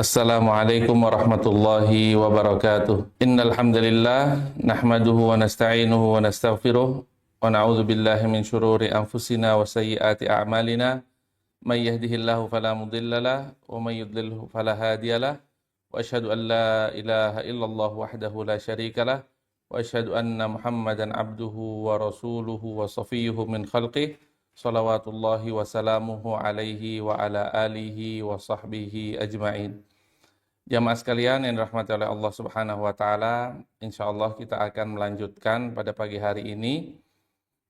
Assalamualaikum warahmatullahi wabarakatuh. Innal hamdalillah nahmaduhu wa nasta'inuhu wa nastaghfiruh wa na'udzu billahi min shururi anfusina wa sayyiati a'malina. May yahdihillahu fala mudilla lahu wa may yudlilhu fala hadiya lahu. Wa asyhadu an la ilaha illallah wahdahu la syarika lahu wa asyhadu anna Muhammadan abduhu wa rasuluhu wa safiyyuhu min khalqihi. Salawatullahi wa salamuhu alaihi wa ala alihi wa sahbihi ajma'in. Jamaah sekalian yang dirahmati oleh Allah Subhanahu wa taala, insyaallah kita akan melanjutkan pada pagi hari ini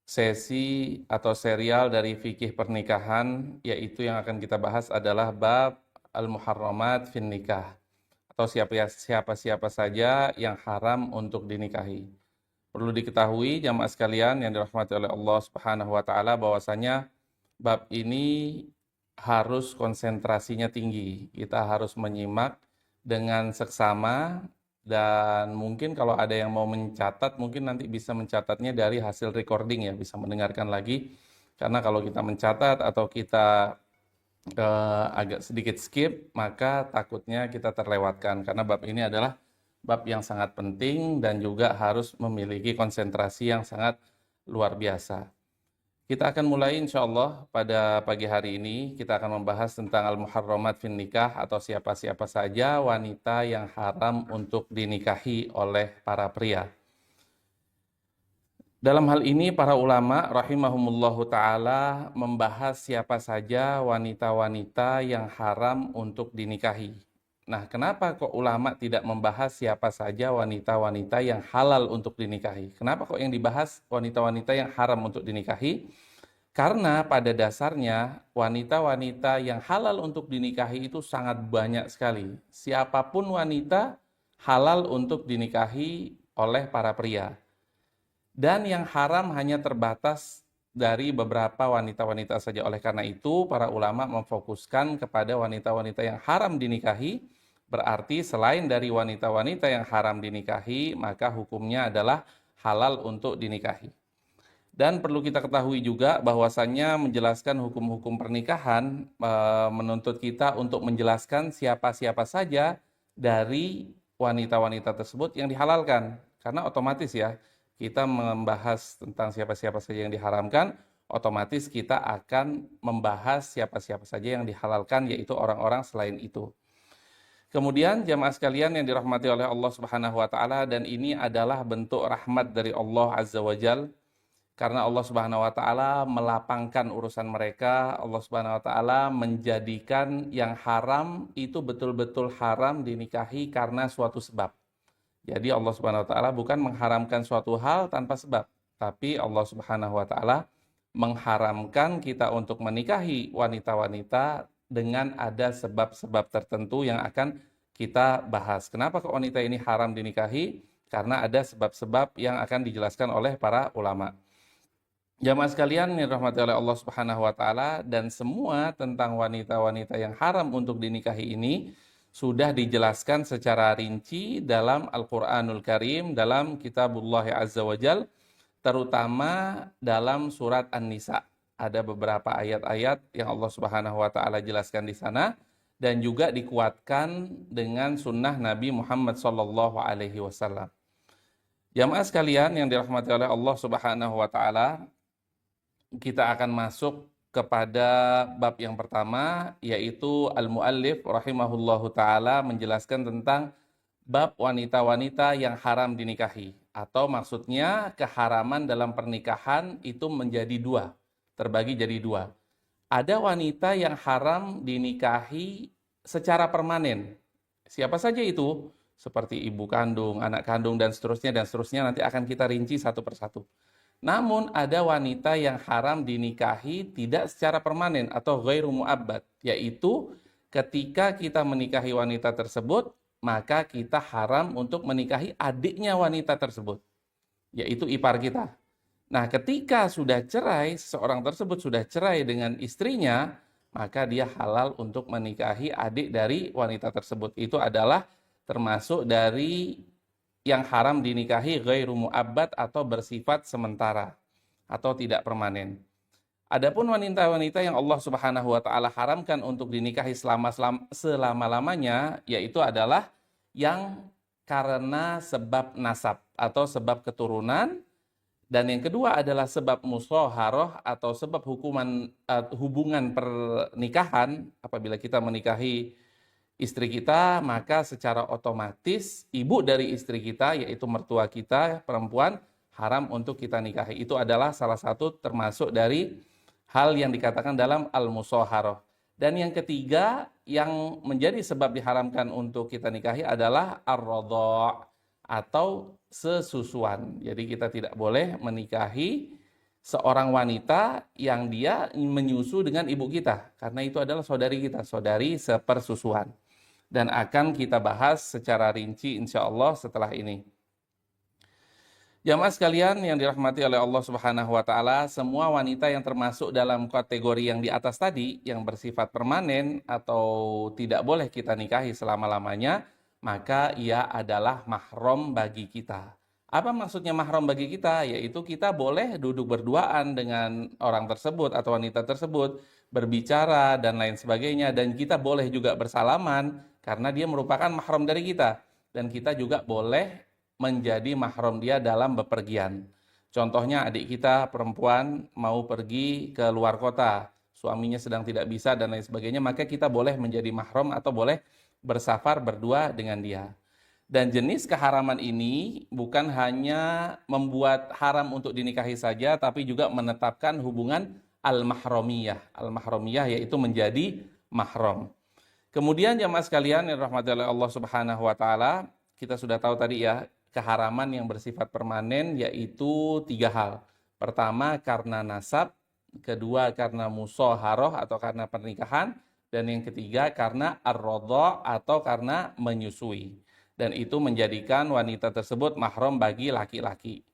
sesi atau serial dari fikih pernikahan, yaitu yang akan kita bahas adalah bab al-muharramat fin nikah, atau siapa saja yang haram untuk dinikahi. Perlu diketahui jamaah sekalian yang dirahmati oleh Allah Subhanahu wa taala bahwasanya bab ini harus konsentrasinya tinggi. Kita harus menyimak dengan seksama, dan mungkin kalau ada yang mau mencatat mungkin nanti bisa mencatatnya dari hasil recording ya, bisa mendengarkan lagi. Karena kalau kita mencatat atau kita agak sedikit skip, maka takutnya kita terlewatkan, karena bab ini adalah bab yang sangat penting dan juga harus memiliki konsentrasi yang sangat luar biasa. Kita akan mulai insya Allah pada pagi hari ini. Kita akan membahas tentang al-muharramat fin nikah, atau siapa-siapa saja wanita yang haram untuk dinikahi oleh para pria. Dalam hal ini para ulama rahimahumullahu ta'ala membahas siapa saja wanita-wanita yang haram untuk dinikahi. Nah, kenapa kok ulama tidak membahas siapa saja wanita-wanita yang halal untuk dinikahi? Kenapa kok yang dibahas wanita-wanita yang haram untuk dinikahi? Karena pada dasarnya wanita-wanita yang halal untuk dinikahi itu sangat banyak sekali. Siapapun wanita halal untuk dinikahi oleh para pria. Dan yang haram hanya terbatas dari beberapa wanita-wanita saja. Oleh karena itu, para ulama memfokuskan kepada wanita-wanita yang haram dinikahi. Berarti selain dari wanita-wanita yang haram dinikahi, maka hukumnya adalah halal untuk dinikahi. Dan perlu kita ketahui juga bahwasannya menjelaskan hukum-hukum pernikahan menuntut kita untuk menjelaskan siapa-siapa saja dari wanita-wanita tersebut yang dihalalkan. Karena otomatis ya, kita membahas tentang siapa-siapa saja yang diharamkan, otomatis kita akan membahas siapa-siapa saja yang dihalalkan, yaitu orang-orang selain itu. Kemudian jamaah sekalian yang dirahmati oleh Allah Subhanahu wa taala, dan ini adalah bentuk rahmat dari Allah Azza wa Jal, karena Allah Subhanahu wa taala melapangkan urusan mereka. Allah Subhanahu wa taala menjadikan yang haram itu betul-betul haram dinikahi karena suatu sebab. Jadi Allah Subhanahu wa taala bukan mengharamkan suatu hal tanpa sebab, tapi Allah Subhanahu wa taala mengharamkan kita untuk menikahi wanita-wanita dengan ada sebab-sebab tertentu yang akan kita bahas. Kenapa kok wanita ini haram dinikahi? Karena ada sebab-sebab yang akan dijelaskan oleh para ulama. Jamaah sekalian yang dirahmati oleh Allah Subhanahu wa taala, dan semua tentang wanita-wanita yang haram untuk dinikahi ini sudah dijelaskan secara rinci dalam Al-Qur'anul Karim, dalam Kitabullah Azza wa Jal, terutama dalam surat An-Nisa. Ada beberapa ayat-ayat yang Allah Subhanahu wa taala jelaskan di sana, dan juga dikuatkan dengan sunnah Nabi Muhammad sallallahu alaihi wasallam. Jamaah sekalian yang dirahmati oleh Allah Subhanahu wa taala, kita akan masuk kepada bab yang pertama, yaitu al-muallif rahimahullahu taala menjelaskan tentang bab wanita-wanita yang haram dinikahi, atau maksudnya keharaman dalam pernikahan itu menjadi dua. Terbagi jadi dua. Ada wanita yang haram dinikahi secara permanen. Siapa saja itu? Seperti ibu kandung, anak kandung, dan seterusnya, nanti akan kita rinci satu persatu. Namun ada wanita yang haram dinikahi tidak secara permanen atau ghairu mu'abbad, yaitu ketika kita menikahi wanita tersebut, maka kita haram untuk menikahi adiknya wanita tersebut, yaitu ipar kita. Nah, ketika sudah cerai, seseorang tersebut sudah cerai dengan istrinya, maka dia halal untuk menikahi adik dari wanita tersebut. Itu adalah termasuk dari yang haram dinikahi ghairu mu'abbad atau bersifat sementara atau tidak permanen. Adapun wanita-wanita yang Allah Subhanahu wa taala haramkan untuk dinikahi selama-lamanya, yaitu adalah yang karena sebab nasab atau sebab keturunan, dan yang kedua adalah sebab musyaharah atau sebab hubungan pernikahan. Apabila kita menikahi istri kita, maka secara otomatis ibu dari istri kita, yaitu mertua kita perempuan, haram untuk kita nikahi. Itu adalah salah satu termasuk dari hal yang dikatakan dalam al-musyaharah. Dan yang ketiga yang menjadi sebab diharamkan untuk kita nikahi adalah ar-radha' atau sesusuan. Jadi kita tidak boleh menikahi seorang wanita yang dia menyusu dengan ibu kita, karena itu adalah saudari kita, saudari sepersusuan. Dan akan kita bahas secara rinci insya Allah setelah ini. Jamaah sekalian yang dirahmati oleh Allah Subhanahu wa taala, semua wanita yang termasuk dalam kategori yang di atas tadi, yang bersifat permanen atau tidak boleh kita nikahi selama-lamanya, maka ia adalah mahram bagi kita. Apa maksudnya mahram bagi kita? Yaitu kita boleh duduk berduaan dengan orang tersebut atau wanita tersebut, berbicara dan lain sebagainya, dan kita boleh juga bersalaman karena dia merupakan mahram dari kita. Dan kita juga boleh menjadi mahram dia dalam bepergian. Contohnya adik kita perempuan mau pergi ke luar kota, suaminya sedang tidak bisa dan lain sebagainya, maka kita boleh menjadi mahram atau boleh bersafar berdua dengan dia. Dan jenis keharaman ini bukan hanya membuat haram untuk dinikahi saja, tapi juga menetapkan hubungan al-mahramiyah. Al-mahramiyah yaitu menjadi mahram. Kemudian jamaah sekalian yang dirahmati oleh Allah Subhanahu wa taala, kita sudah tahu tadi ya, keharaman yang bersifat permanen yaitu 3 hal. Pertama karena nasab, kedua karena musyaharah atau karena pernikahan, dan yang ketiga karena ar-radha' atau karena menyusui. Dan itu menjadikan wanita tersebut mahram bagi laki-laki.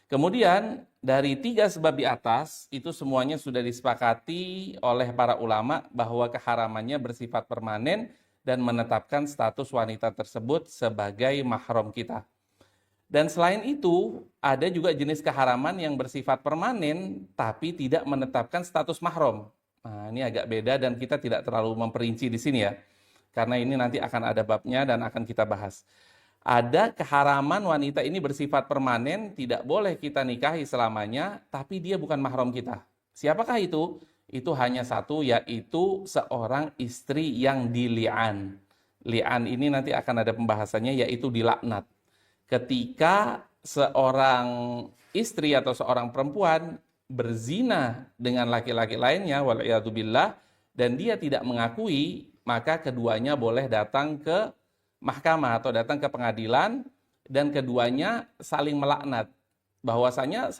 Kemudian dari 3 sebab di atas itu semuanya sudah disepakati oleh para ulama bahwa keharamannya bersifat permanen dan menetapkan status wanita tersebut sebagai mahram kita. Dan selain itu, ada juga jenis keharaman yang bersifat permanen, tapi tidak menetapkan status mahram. Nah, ini agak beda dan kita tidak terlalu memperinci di sini ya. Karena ini nanti akan ada babnya dan akan kita bahas. Ada keharaman wanita ini bersifat permanen, tidak boleh kita nikahi selamanya, tapi dia bukan mahram kita. Siapakah itu? Itu hanya satu, yaitu seorang istri yang dili'an. Li'an ini nanti akan ada pembahasannya, yaitu dilaknat. Ketika seorang istri atau seorang perempuan berzina dengan laki-laki lainnya, wal'iyadzubillah, dan dia tidak mengakui, maka keduanya boleh datang ke mahkamah atau datang ke pengadilan, dan keduanya saling melaknat. Bahwasanya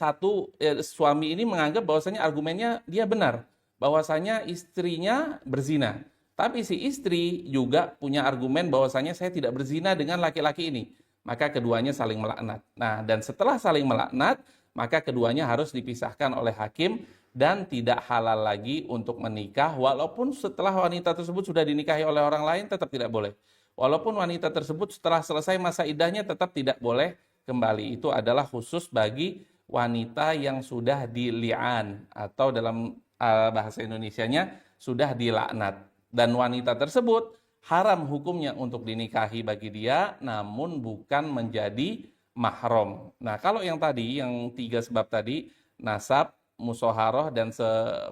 suami ini menganggap bahwasanya argumennya dia benar, bahwasanya istrinya berzina. Tapi si istri juga punya argumen bahwasanya saya tidak berzina dengan laki-laki ini. Maka keduanya saling melaknat. Nah, dan setelah saling melaknat, maka keduanya harus dipisahkan oleh hakim dan tidak halal lagi untuk menikah, walaupun setelah wanita tersebut sudah dinikahi oleh orang lain tetap tidak boleh. Walaupun wanita tersebut setelah selesai masa iddahnya tetap tidak boleh kembali. Itu adalah khusus bagi wanita yang sudah dili'an atau dalam bahasa Indonesianya sudah dilaknat. Dan wanita tersebut haram hukumnya untuk dinikahi bagi dia, namun bukan menjadi mahram. Nah, kalau yang tadi, yang 3 sebab tadi, nasab, musyaharah, dan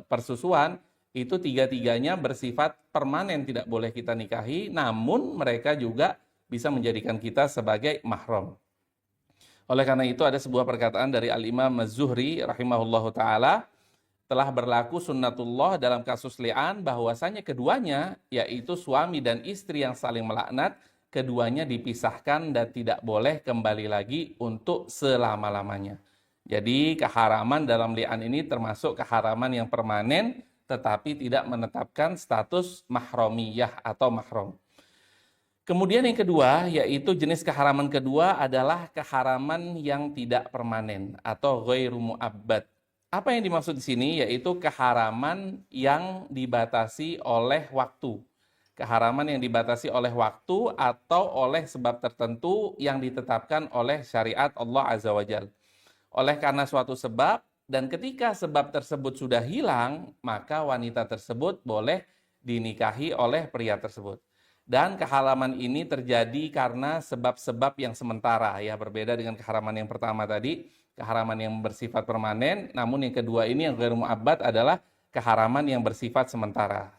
persusuan, itu 3-tiganya bersifat permanen, tidak boleh kita nikahi, namun mereka juga bisa menjadikan kita sebagai mahram. Oleh karena itu ada sebuah perkataan dari Al-Imam Az-Zuhri rahimahullahu ta'ala, telah berlaku sunnatullah dalam kasus li'an, bahwasanya keduanya, yaitu suami dan istri yang saling melaknat, keduanya dipisahkan dan tidak boleh kembali lagi untuk selama-lamanya. Jadi keharaman dalam li'an ini termasuk keharaman yang permanen, tetapi tidak menetapkan status mahramiyah atau mahram. Kemudian yang kedua, yaitu jenis keharaman kedua adalah keharaman yang tidak permanen atau ghairu mu'abbad. Apa yang dimaksud di sini? Yaitu keharaman yang dibatasi oleh waktu. Keharaman yang dibatasi oleh waktu atau oleh sebab tertentu yang ditetapkan oleh syariat Allah Azza wa Jalla. Oleh karena suatu sebab, Dan ketika sebab tersebut sudah hilang, maka wanita tersebut boleh dinikahi oleh pria tersebut. Dan keharaman ini terjadi karena sebab-sebab yang sementara, ya, berbeda dengan keharaman yang pertama tadi, keharaman yang bersifat permanen. Namun yang kedua ini yang ghairu mu'abbad adalah keharaman yang bersifat sementara.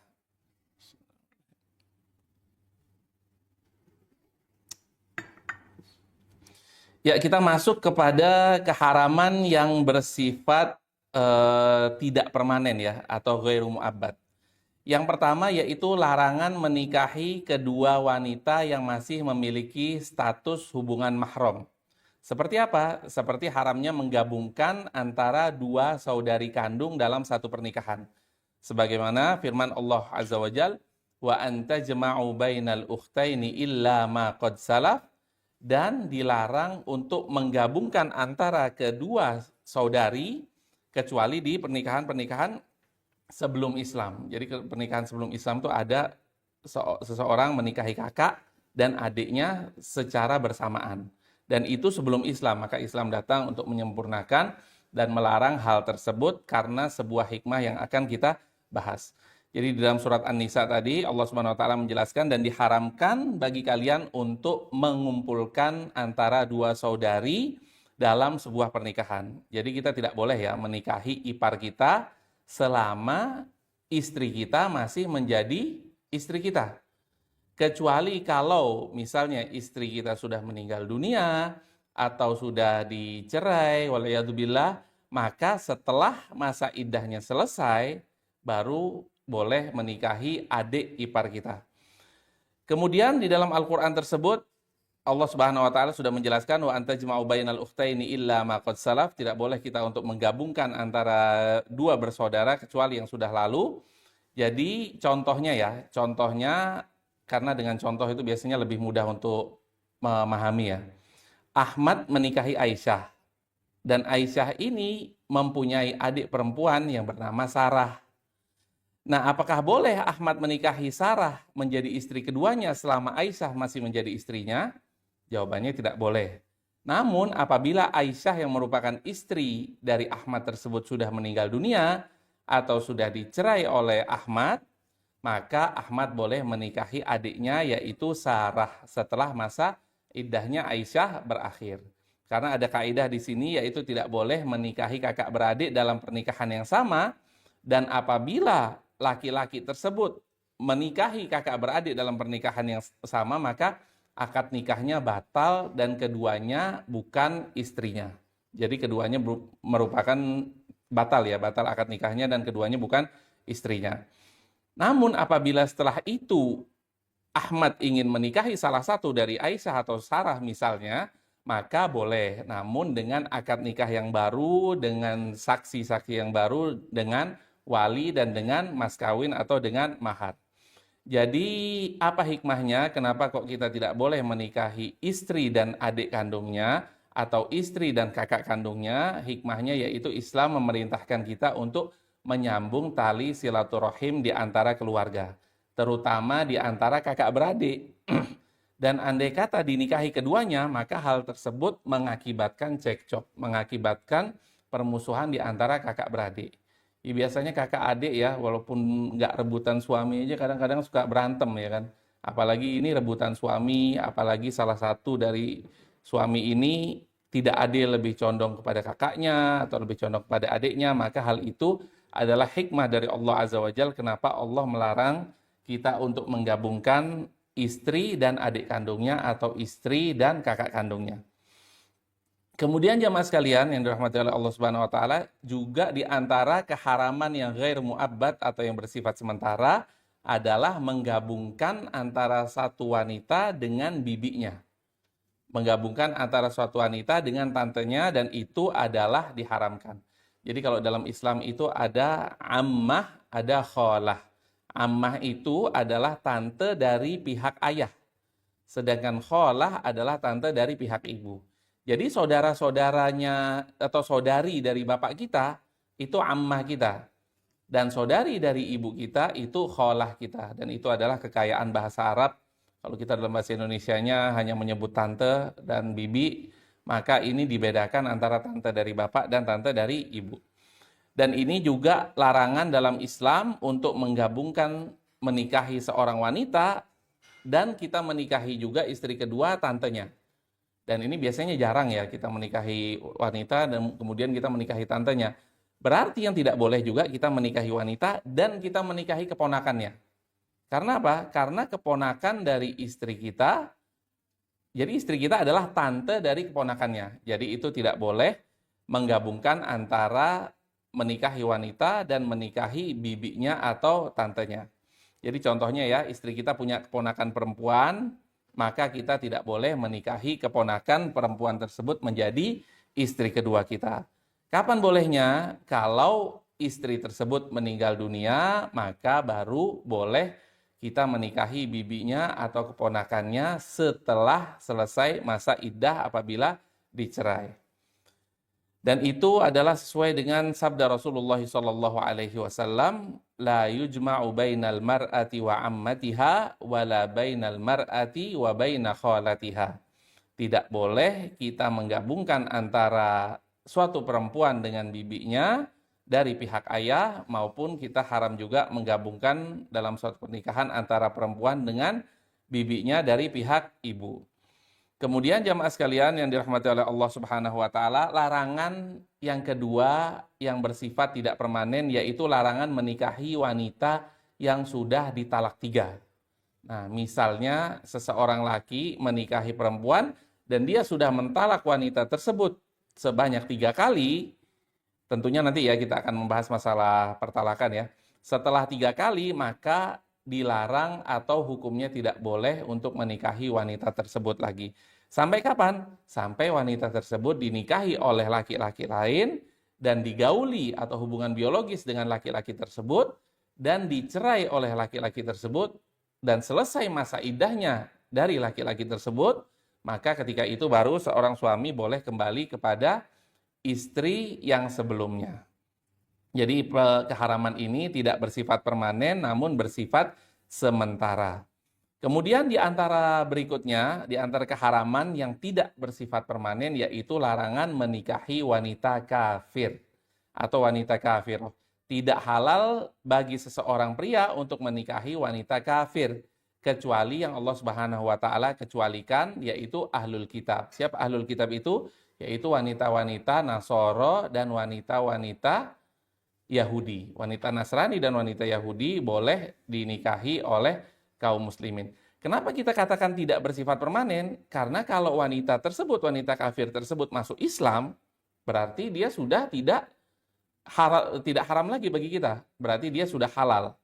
Ya, kita masuk kepada keharaman yang bersifat tidak permanen, ya, atau ghairu mu'abbad. Yang pertama yaitu larangan menikahi kedua wanita yang masih memiliki status hubungan mahram. Seperti apa? Seperti haramnya menggabungkan antara dua saudari kandung dalam satu pernikahan. Sebagaimana firman Allah Azza wa Jal, wa anta jama'u bainal ukhtaini illa ma qad salaf, dan dilarang untuk menggabungkan antara kedua saudari kecuali di pernikahan-pernikahan sebelum Islam. Jadi pernikahan sebelum Islam itu ada seseorang menikahi kakak dan adiknya secara bersamaan. Dan itu sebelum Islam, maka Islam datang untuk menyempurnakan dan melarang hal tersebut karena sebuah hikmah yang akan kita bahas. Jadi di dalam surat An-Nisa tadi Allah Subhanahu wa taala menjelaskan, dan diharamkan bagi kalian untuk mengumpulkan antara dua saudari dalam sebuah pernikahan. Jadi kita tidak boleh, ya, menikahi ipar kita selama istri kita masih menjadi istri kita. Kecuali kalau misalnya istri kita sudah meninggal dunia atau sudah dicerai, waliyadzubillah, maka setelah masa iddahnya selesai baru boleh menikahi adik ipar kita. Kemudian di dalam Al-Quran tersebut Allah Subhanahu wa taala sudah menjelaskan, wa anta jama'u bainal ukhtaini illa ma qad salaf, tidak boleh kita untuk menggabungkan antara dua bersaudara kecuali yang sudah lalu. Jadi contohnya, ya, contohnya karena dengan contoh itu biasanya lebih mudah untuk memahami, ya. Ahmad menikahi Aisyah, dan Aisyah ini mempunyai adik perempuan yang bernama Sarah. Nah, apakah boleh Ahmad menikahi Sarah menjadi istri keduanya selama Aisyah masih menjadi istrinya? Jawabannya tidak boleh. Namun apabila Aisyah yang merupakan istri dari Ahmad tersebut sudah meninggal dunia atau sudah dicerai oleh Ahmad, maka Ahmad boleh menikahi adiknya yaitu Sarah setelah masa iddahnya Aisyah berakhir. Karena ada kaidah di sini yaitu tidak boleh menikahi kakak beradik dalam pernikahan yang sama, dan apabila laki-laki tersebut menikahi kakak beradik dalam pernikahan yang sama, maka akad nikahnya batal dan keduanya bukan istrinya. Jadi keduanya merupakan batal, ya, batal akad nikahnya dan keduanya bukan istrinya. Namun apabila setelah itu Ahmad ingin menikahi salah satu dari Aisyah atau Sarah misalnya, maka boleh. Namun dengan akad nikah yang baru, dengan saksi-saksi yang baru, dengan wali dan dengan mas kawin atau dengan mahar. Jadi apa hikmahnya? Kenapa kok kita tidak boleh menikahi istri dan adik kandungnya atau istri dan kakak kandungnya? Hikmahnya yaitu Islam memerintahkan kita untuk menyambung tali silaturahim di antara keluarga, terutama di antara kakak beradik. Dan andai kata dinikahi keduanya, maka hal tersebut mengakibatkan cekcok, mengakibatkan permusuhan di antara kakak beradik. Ya, biasanya kakak adik, ya, walaupun nggak rebutan suami aja kadang-kadang suka berantem, ya kan. Apalagi ini rebutan suami, apalagi salah satu dari suami ini tidak adil, lebih condong kepada kakaknya atau lebih condong kepada adiknya, maka hal itu adalah hikmah dari Allah Azza wa Jalla kenapa Allah melarang kita untuk menggabungkan istri dan adik kandungnya atau istri dan kakak kandungnya. Kemudian jamaah sekalian yang dirahmati oleh Allah Subhanahu wa taala, juga di antara keharaman yang ghair mu'abbad atau yang bersifat sementara adalah menggabungkan antara satu wanita dengan bibinya. Menggabungkan antara suatu wanita dengan tantenya, dan itu adalah diharamkan. Jadi kalau dalam Islam itu ada ammah, ada kholah. Ammah itu adalah tante dari pihak ayah, sedangkan kholah adalah tante dari pihak ibu. Jadi saudara-saudaranya atau saudari dari bapak kita itu ammah kita, dan saudari dari ibu kita itu kholah kita, dan itu adalah kekayaan bahasa Arab. Kalau kita dalam bahasa Indonesianya hanya menyebut tante dan bibi, maka ini dibedakan antara tante dari bapak dan tante dari ibu. Dan ini juga larangan dalam Islam untuk menggabungkan menikahi seorang wanita dan kita menikahi juga istri kedua tantenya. Dan ini biasanya jarang ya kita menikahi wanita dan kemudian kita menikahi tantenya. Berarti yang tidak boleh juga kita menikahi wanita dan kita menikahi keponakannya. Karena apa? Karena keponakan dari istri kita, jadi istri kita adalah tante dari keponakannya. Jadi itu tidak boleh menggabungkan antara menikahi wanita dan menikahi bibinya atau tantenya. Jadi contohnya ya, istri kita punya keponakan perempuan, maka kita tidak boleh menikahi keponakan perempuan tersebut menjadi istri kedua kita. Kapan bolehnya? Kalau istri tersebut meninggal dunia, maka baru boleh kita menikahi bibinya atau keponakannya setelah selesai masa iddah apabila dicerai. Dan itu adalah sesuai dengan sabda Rasulullah SAW, la yujma'u bainal mar'ati wa ammatiha wa la bainal mar'ati wa baina khalatiha. Tidak boleh kita menggabungkan antara suatu perempuan dengan bibinya dari pihak ayah, maupun kita haram juga menggabungkan dalam suatu pernikahan antara perempuan dengan bibinya dari pihak ibu. Kemudian jamaah sekalian yang dirahmati oleh Allah Subhanahu wa taala, larangan yang kedua yang bersifat tidak permanen yaitu larangan menikahi wanita yang sudah ditalak 3. Nah, misalnya seseorang laki menikahi perempuan dan dia sudah mentalak wanita tersebut sebanyak 3 kali, tentunya nanti ya kita akan membahas masalah pertalakan ya. Setelah 3 kali maka dilarang atau hukumnya tidak boleh untuk menikahi wanita tersebut lagi. Sampai kapan? Sampai wanita tersebut dinikahi oleh laki-laki lain dan digauli atau hubungan biologis dengan laki-laki tersebut dan dicerai oleh laki-laki tersebut dan selesai masa iddahnya dari laki-laki tersebut, maka ketika itu baru seorang suami boleh kembali kepada istri yang sebelumnya. Jadi keharaman ini tidak bersifat permanen namun bersifat sementara. Kemudian di antara berikutnya, di antara keharaman yang tidak bersifat permanen yaitu larangan menikahi wanita kafir atau wanita kafir. Tidak halal bagi seseorang pria untuk menikahi wanita kafir kecuali yang Allah Subhanahu wa taala kecualikan yaitu ahlul kitab. Siapa ahlul kitab itu? Yaitu wanita-wanita Nasoro dan wanita-wanita Yahudi. Wanita Nasrani dan wanita Yahudi boleh dinikahi oleh kaum muslimin. Kenapa kita katakan tidak bersifat permanen? Karena kalau wanita tersebut, wanita kafir tersebut masuk Islam, berarti dia sudah tidak haram lagi bagi kita. Berarti dia sudah halal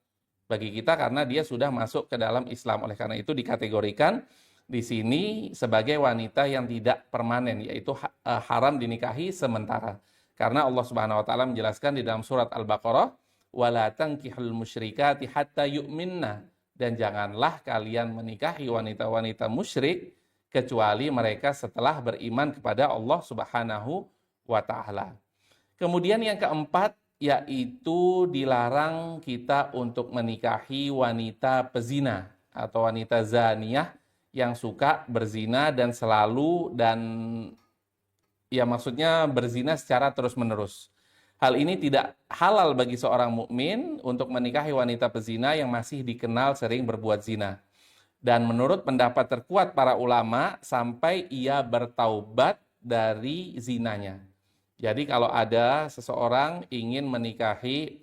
bagi kita karena dia sudah masuk ke dalam Islam. Oleh karena itu dikategorikan di sini sebagai wanita yang tidak permanen, yaitu haram dinikahi sementara. Karena Allah Subhanahu wa taala menjelaskan di dalam surat Al-Baqarah, "Wala tankihul musyrikati hatta yu'minna." Dan janganlah kalian menikahi wanita-wanita musyrik kecuali mereka setelah beriman kepada Allah Subhanahu wa taala. Kemudian yang keempat yaitu dilarang kita untuk menikahi wanita pezina atau wanita zaniyah yang suka berzina dan selalu ya maksudnya berzina secara terus-menerus. Hal ini tidak halal bagi seorang mukmin untuk menikahi wanita pezina yang masih dikenal sering berbuat zina. Dan menurut pendapat terkuat para ulama, sampai ia bertaubat dari zinanya. Jadi kalau ada seseorang ingin menikahi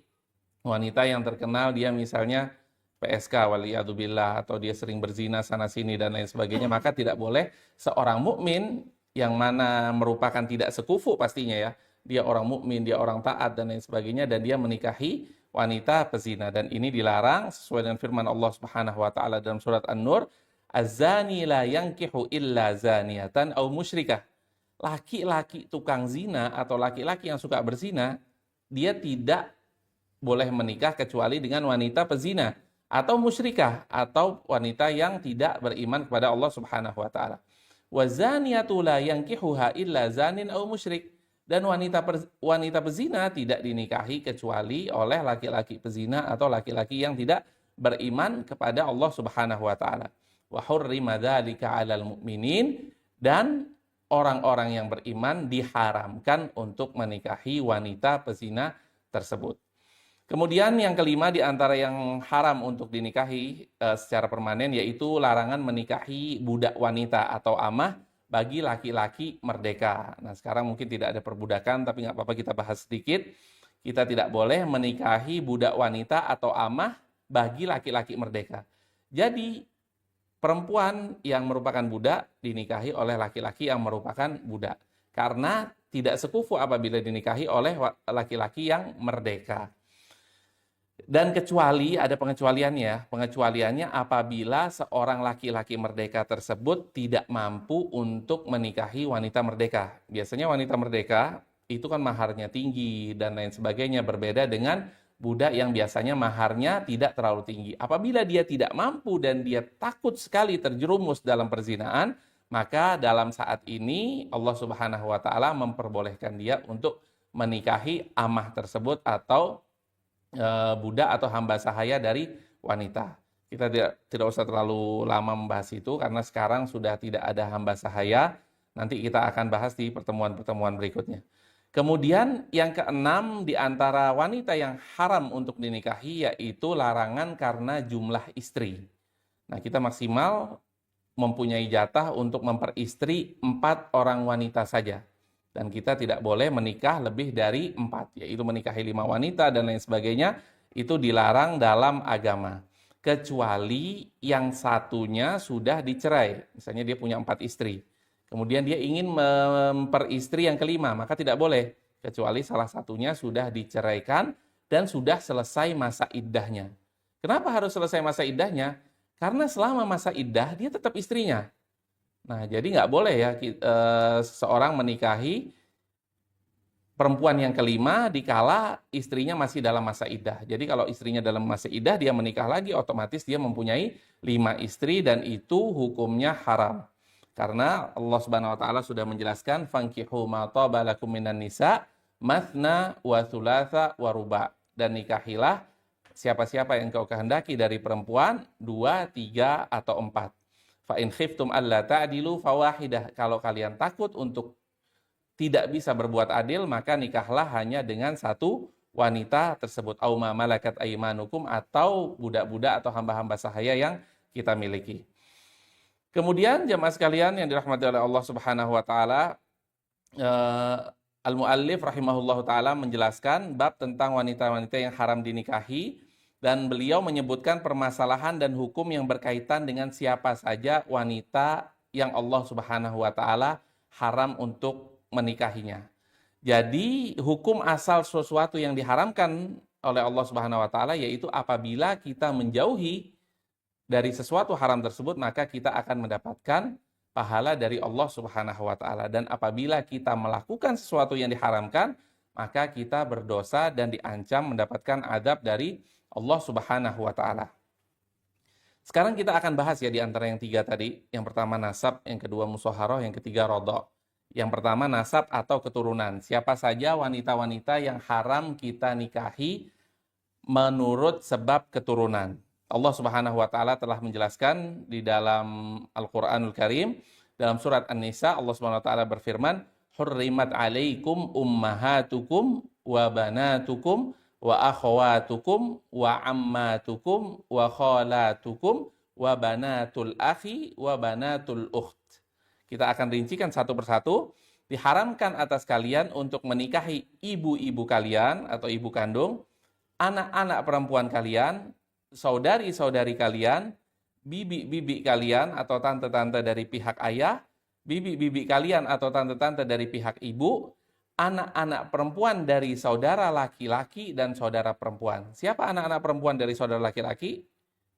wanita yang terkenal, dia misalnya PSK, waliyadzubillah, atau dia sering berzina sana-sini dan lain sebagainya, maka tidak boleh seorang mukmin yang mana merupakan tidak sekufu pastinya ya, dia orang mukmin, dia orang taat dan lain sebagainya, dan dia menikahi wanita pezina. Dan ini dilarang sesuai dengan firman Allah Subhanahu wa taala dalam surat An-Nur, "Az-zani la yankihu illa zaniyatan aw musyrikah." Laki-laki tukang zina atau laki-laki yang suka berzina, dia tidak boleh menikah kecuali dengan wanita pezina atau musyrikah atau wanita yang tidak beriman kepada Allah Subhanahu wa taala. Wa zaniyatu la yankihuha illa zanin aw musyrik. Dan wanita pezina tidak dinikahi kecuali oleh laki-laki pezina atau laki-laki yang tidak beriman kepada Allah Subhanahu wa taala. Wa hurrima dzalika 'alal mu'minin, dan orang-orang yang beriman diharamkan untuk menikahi wanita pezina tersebut. Kemudian yang kelima di antara yang haram untuk dinikahi secara permanen yaitu larangan menikahi budak wanita atau amah bagi laki-laki merdeka. Nah, sekarang mungkin tidak ada perbudakan, tapi nggak apa-apa kita bahas sedikit. Kita tidak boleh menikahi budak wanita atau amah bagi laki-laki merdeka. Jadi, perempuan yang merupakan budak dinikahi oleh laki-laki yang merupakan budak. Karena tidak sekufu apabila dinikahi oleh laki-laki yang merdeka. Dan kecuali, ada pengecualiannya. Pengecualiannya apabila seorang laki-laki merdeka tersebut tidak mampu untuk menikahi wanita merdeka. Biasanya wanita merdeka itu kan maharnya tinggi dan lain sebagainya, berbeda dengan budak yang biasanya maharnya tidak terlalu tinggi. Apabila dia tidak mampu dan dia takut sekali terjerumus dalam perzinaan, maka dalam saat ini Allah Subhanahu wa taala memperbolehkan dia untuk menikahi amah tersebut atau budak atau hamba sahaya dari wanita. Kita tidak usah terlalu lama membahas itu karena sekarang sudah tidak ada hamba sahaya. Nanti kita akan bahas di pertemuan-pertemuan berikutnya. Kemudian yang keenam di antara wanita yang haram untuk dinikahi yaitu larangan karena jumlah istri. Nah, kita maksimal mempunyai jatah untuk memperistri 4 orang wanita saja. Dan kita tidak boleh menikah lebih dari 4, yaitu menikahi 5 wanita dan lain sebagainya, itu dilarang dalam agama. Kecuali yang satunya sudah dicerai, misalnya dia punya 4 istri. Kemudian dia ingin memperistri yang kelima, maka tidak boleh. Kecuali salah satunya sudah diceraikan dan sudah selesai masa iddahnya. Kenapa harus selesai masa iddahnya? Karena selama masa iddah dia tetap istrinya. Nah, jadi nggak boleh ya seseorang menikahi perempuan yang kelima dikala istrinya masih dalam masa iddah. Jadi kalau istrinya dalam masa iddah, dia menikah lagi, otomatis dia mempunyai 5 istri dan itu hukumnya haram. Karena Allah Subhanahu wa taala sudah menjelaskan fankihu ma taba lakum minan nisa mathna wa thulatha wa ruba. Dan nikahilah siapa-siapa yang kau kehendaki dari perempuan 2, 3 atau 4. Fa in khiftum alla ta'dilu fawahidah. Kalau kalian takut untuk tidak bisa berbuat adil, maka nikahlah hanya dengan 1 wanita tersebut. Au ma malakat aymanukum, atau budak-budak atau hamba-hamba sahaya yang kita miliki. Kemudian jemaah sekalian yang dirahmati oleh Allah Subhanahu wa taala, Al-Muallif rahimahullahu taala menjelaskan bab tentang wanita-wanita yang haram dinikahi. Dan beliau menyebutkan permasalahan dan hukum yang berkaitan dengan siapa saja wanita yang Allah Subhanahu wa taala haram untuk menikahinya. Jadi hukum asal sesuatu yang diharamkan oleh Allah Subhanahu wa taala yaitu apabila kita menjauhi dari sesuatu haram tersebut, maka kita akan mendapatkan pahala dari Allah Subhanahu wa taala. Dan apabila kita melakukan sesuatu yang diharamkan, maka kita berdosa dan diancam mendapatkan adab dari Allah Subhanahu wa taala. Sekarang kita akan bahas ya di antara yang 3 tadi. Yang pertama nasab, yang kedua musyaharah, yang ketiga rodha. Yang pertama nasab atau keturunan. Siapa saja wanita-wanita yang haram kita nikahi menurut sebab keturunan. Allah Subhanahu wa taala telah menjelaskan di dalam Al-Qur'anul Karim, dalam surat An-Nisa, Allah Subhanahu wa taala berfirman, "Hurrimat 'alaikum ummahatukum wa banatukum wa akhwatukum wa ammatukum wa khalatukum wa banatul akhi wa banatul ukht." Kita akan rincikan satu persatu. Diharamkan atas kalian untuk menikahi ibu-ibu kalian atau ibu kandung, anak-anak perempuan kalian, saudari-saudari kalian, bibi-bibi kalian atau tante-tante dari pihak ayah, bibi-bibi kalian atau tante-tante dari pihak ibu, anak-anak perempuan dari saudara laki-laki dan saudara perempuan. Siapa anak-anak perempuan dari saudara laki-laki?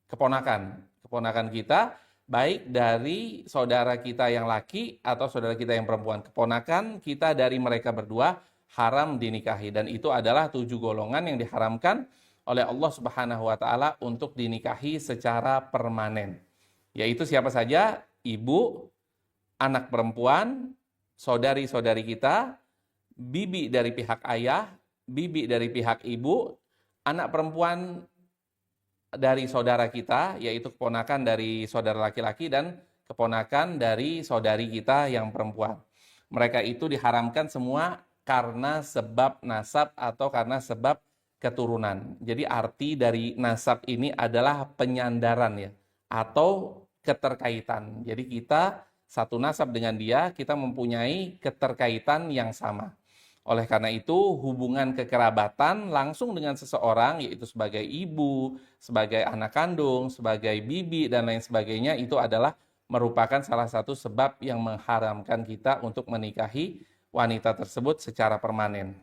Keponakan. Keponakan kita, baik dari saudara kita yang laki atau saudara kita yang perempuan. Keponakan kita dari mereka berdua haram dinikahi. Dan itu adalah 7 golongan yang diharamkan oleh Allah Subhanahu wa taala untuk dinikahi secara permanen. Yaitu siapa saja? Ibu, anak perempuan, saudari-saudari kita, bibi dari pihak ayah, bibi dari pihak ibu, anak perempuan dari saudara kita, yaitu keponakan dari saudara laki-laki dan keponakan dari saudari kita yang perempuan. Mereka itu diharamkan semua karena sebab nasab atau karena sebab keturunan. Jadi arti dari nasab ini adalah penyandaran ya, atau keterkaitan. Jadi kita satu nasab dengan dia, kita mempunyai keterkaitan yang sama. Oleh karena itu, hubungan kekerabatan langsung dengan seseorang, yaitu sebagai ibu, sebagai anak kandung, sebagai bibi, dan lain sebagainya, itu adalah merupakan salah satu sebab yang mengharamkan kita untuk menikahi wanita tersebut secara permanen.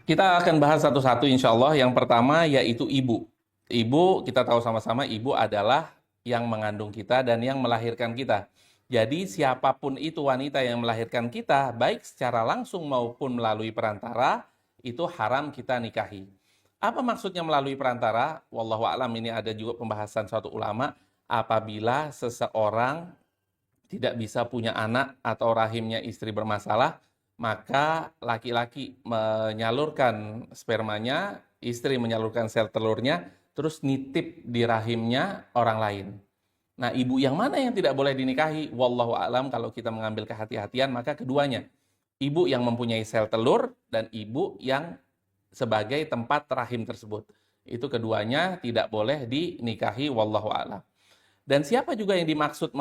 Kita akan bahas satu-satu insya Allah. Yang pertama yaitu ibu. Ibu, kita tahu sama-sama ibu adalah yang mengandung kita dan yang melahirkan kita. Jadi siapapun itu wanita yang melahirkan kita, baik secara langsung maupun melalui perantara, itu haram kita nikahi. Apa maksudnya melalui perantara? Wallahu a'lam, ini ada juga pembahasan suatu ulama. Apabila seseorang tidak bisa punya anak atau rahimnya istri bermasalah, maka laki-laki menyalurkan spermanya, istri menyalurkan sel telurnya, terus nitip di rahimnya orang lain. Nah, ibu yang mana yang tidak boleh dinikahi? Wallahu a'lam, kalau kita mengambil kehati-hatian, maka keduanya. Ibu yang mempunyai sel telur dan ibu yang sebagai tempat rahim tersebut. Itu keduanya tidak boleh dinikahi, wallahu a'lam. Dan siapa juga yang dimaksud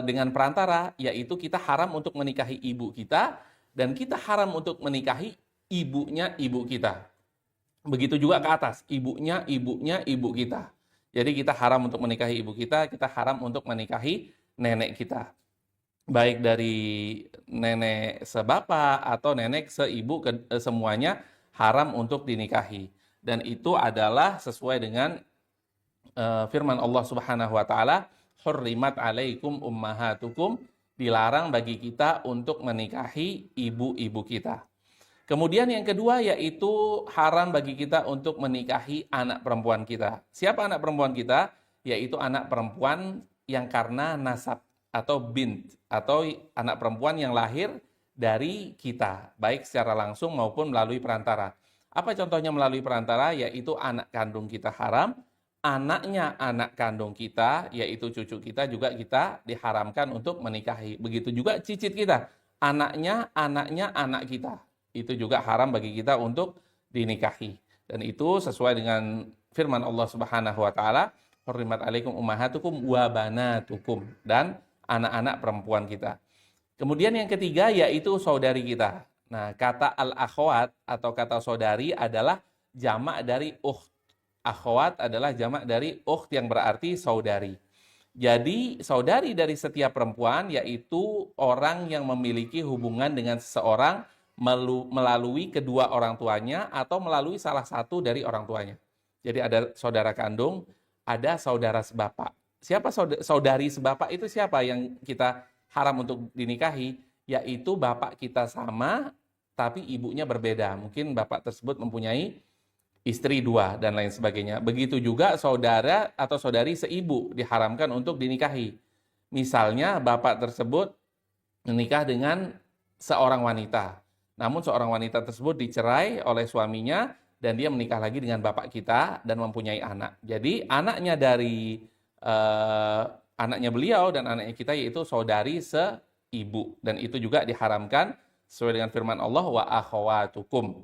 dengan perantara? Yaitu kita haram untuk menikahi ibu kita, dan kita haram untuk menikahi ibunya ibu kita. Begitu juga ke atas, ibunya ibu kita. Jadi kita haram untuk menikahi ibu kita haram untuk menikahi nenek kita. Baik dari nenek sebapak atau nenek seibu, semuanya haram untuk dinikahi. Dan itu adalah sesuai dengan firman Allah Subhanahu wa taala, "Hurrimat 'alaikum ummahatukum", dilarang bagi kita untuk menikahi ibu-ibu kita. Kemudian yang kedua yaitu haram bagi kita untuk menikahi anak perempuan kita. Siapa anak perempuan kita? Yaitu anak perempuan yang karena nasab atau bint, atau anak perempuan yang lahir dari kita, baik secara langsung maupun melalui perantara. Apa contohnya melalui perantara? Yaitu anak kandung kita haram, anaknya anak kandung kita, yaitu cucu kita, juga kita diharamkan untuk menikahi. Begitu juga cicit kita, anaknya anak kita, itu juga haram bagi kita untuk dinikahi. Dan itu sesuai dengan firman Allah Subhanahu wa taala, "Hurrimat 'alaikum ummahatukum wa banatukum", dan anak-anak perempuan kita. Kemudian yang ketiga yaitu saudari kita. Nah, kata al-akhwat atau kata saudari adalah jamak dari ukht. Akhwat adalah jamak dari ukht yang berarti saudari. Jadi saudari dari setiap perempuan yaitu orang yang memiliki hubungan dengan seseorang melalui kedua orang tuanya atau melalui salah satu dari orang tuanya. Jadi ada saudara kandung, ada saudara sebapak. Siapa saudari sebapak itu siapa yang kita haram untuk dinikahi? Yaitu bapak kita sama tapi ibunya berbeda. Mungkin bapak tersebut mempunyai istri dua, dan lain sebagainya. Begitu juga saudara atau saudari seibu diharamkan untuk dinikahi. Misalnya bapak tersebut menikah dengan seorang wanita, namun seorang wanita tersebut dicerai oleh suaminya, dan dia menikah lagi dengan bapak kita dan mempunyai anak. Jadi anaknya dari anaknya beliau dan anaknya kita yaitu saudari seibu, dan itu juga diharamkan sesuai dengan firman Allah, "Wa akhawatukum".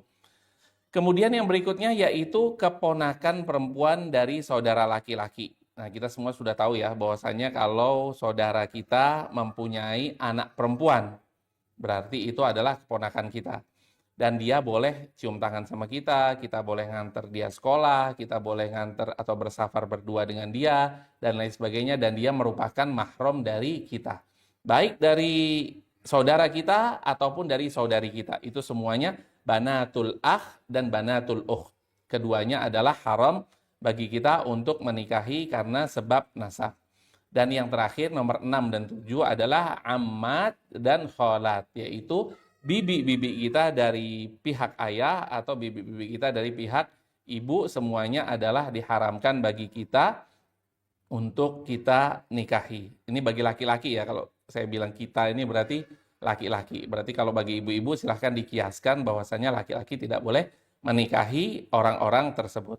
Kemudian yang berikutnya yaitu keponakan perempuan dari saudara laki-laki. Nah, kita semua sudah tahu ya bahwasanya kalau saudara kita mempunyai anak perempuan, berarti itu adalah keponakan kita. Dan dia boleh cium tangan sama kita boleh nganter dia sekolah, kita boleh nganter atau bersafar berdua dengan dia, dan lain sebagainya, dan dia merupakan mahram dari kita. Baik dari saudara kita ataupun dari saudari kita, itu semuanya banatul akh dan banatul ukht. Keduanya adalah haram bagi kita untuk menikahi karena sebab nasab. Dan yang terakhir nomor 6 dan 7 adalah ammat dan kholat, yaitu bibi-bibi kita dari pihak ayah atau bibi-bibi kita dari pihak ibu, semuanya adalah diharamkan bagi kita untuk kita nikahi. Ini bagi laki-laki ya, kalau saya bilang kita ini berarti laki-laki. Berarti kalau bagi ibu-ibu silahkan dikiaskan bahwasanya laki-laki tidak boleh menikahi orang-orang tersebut.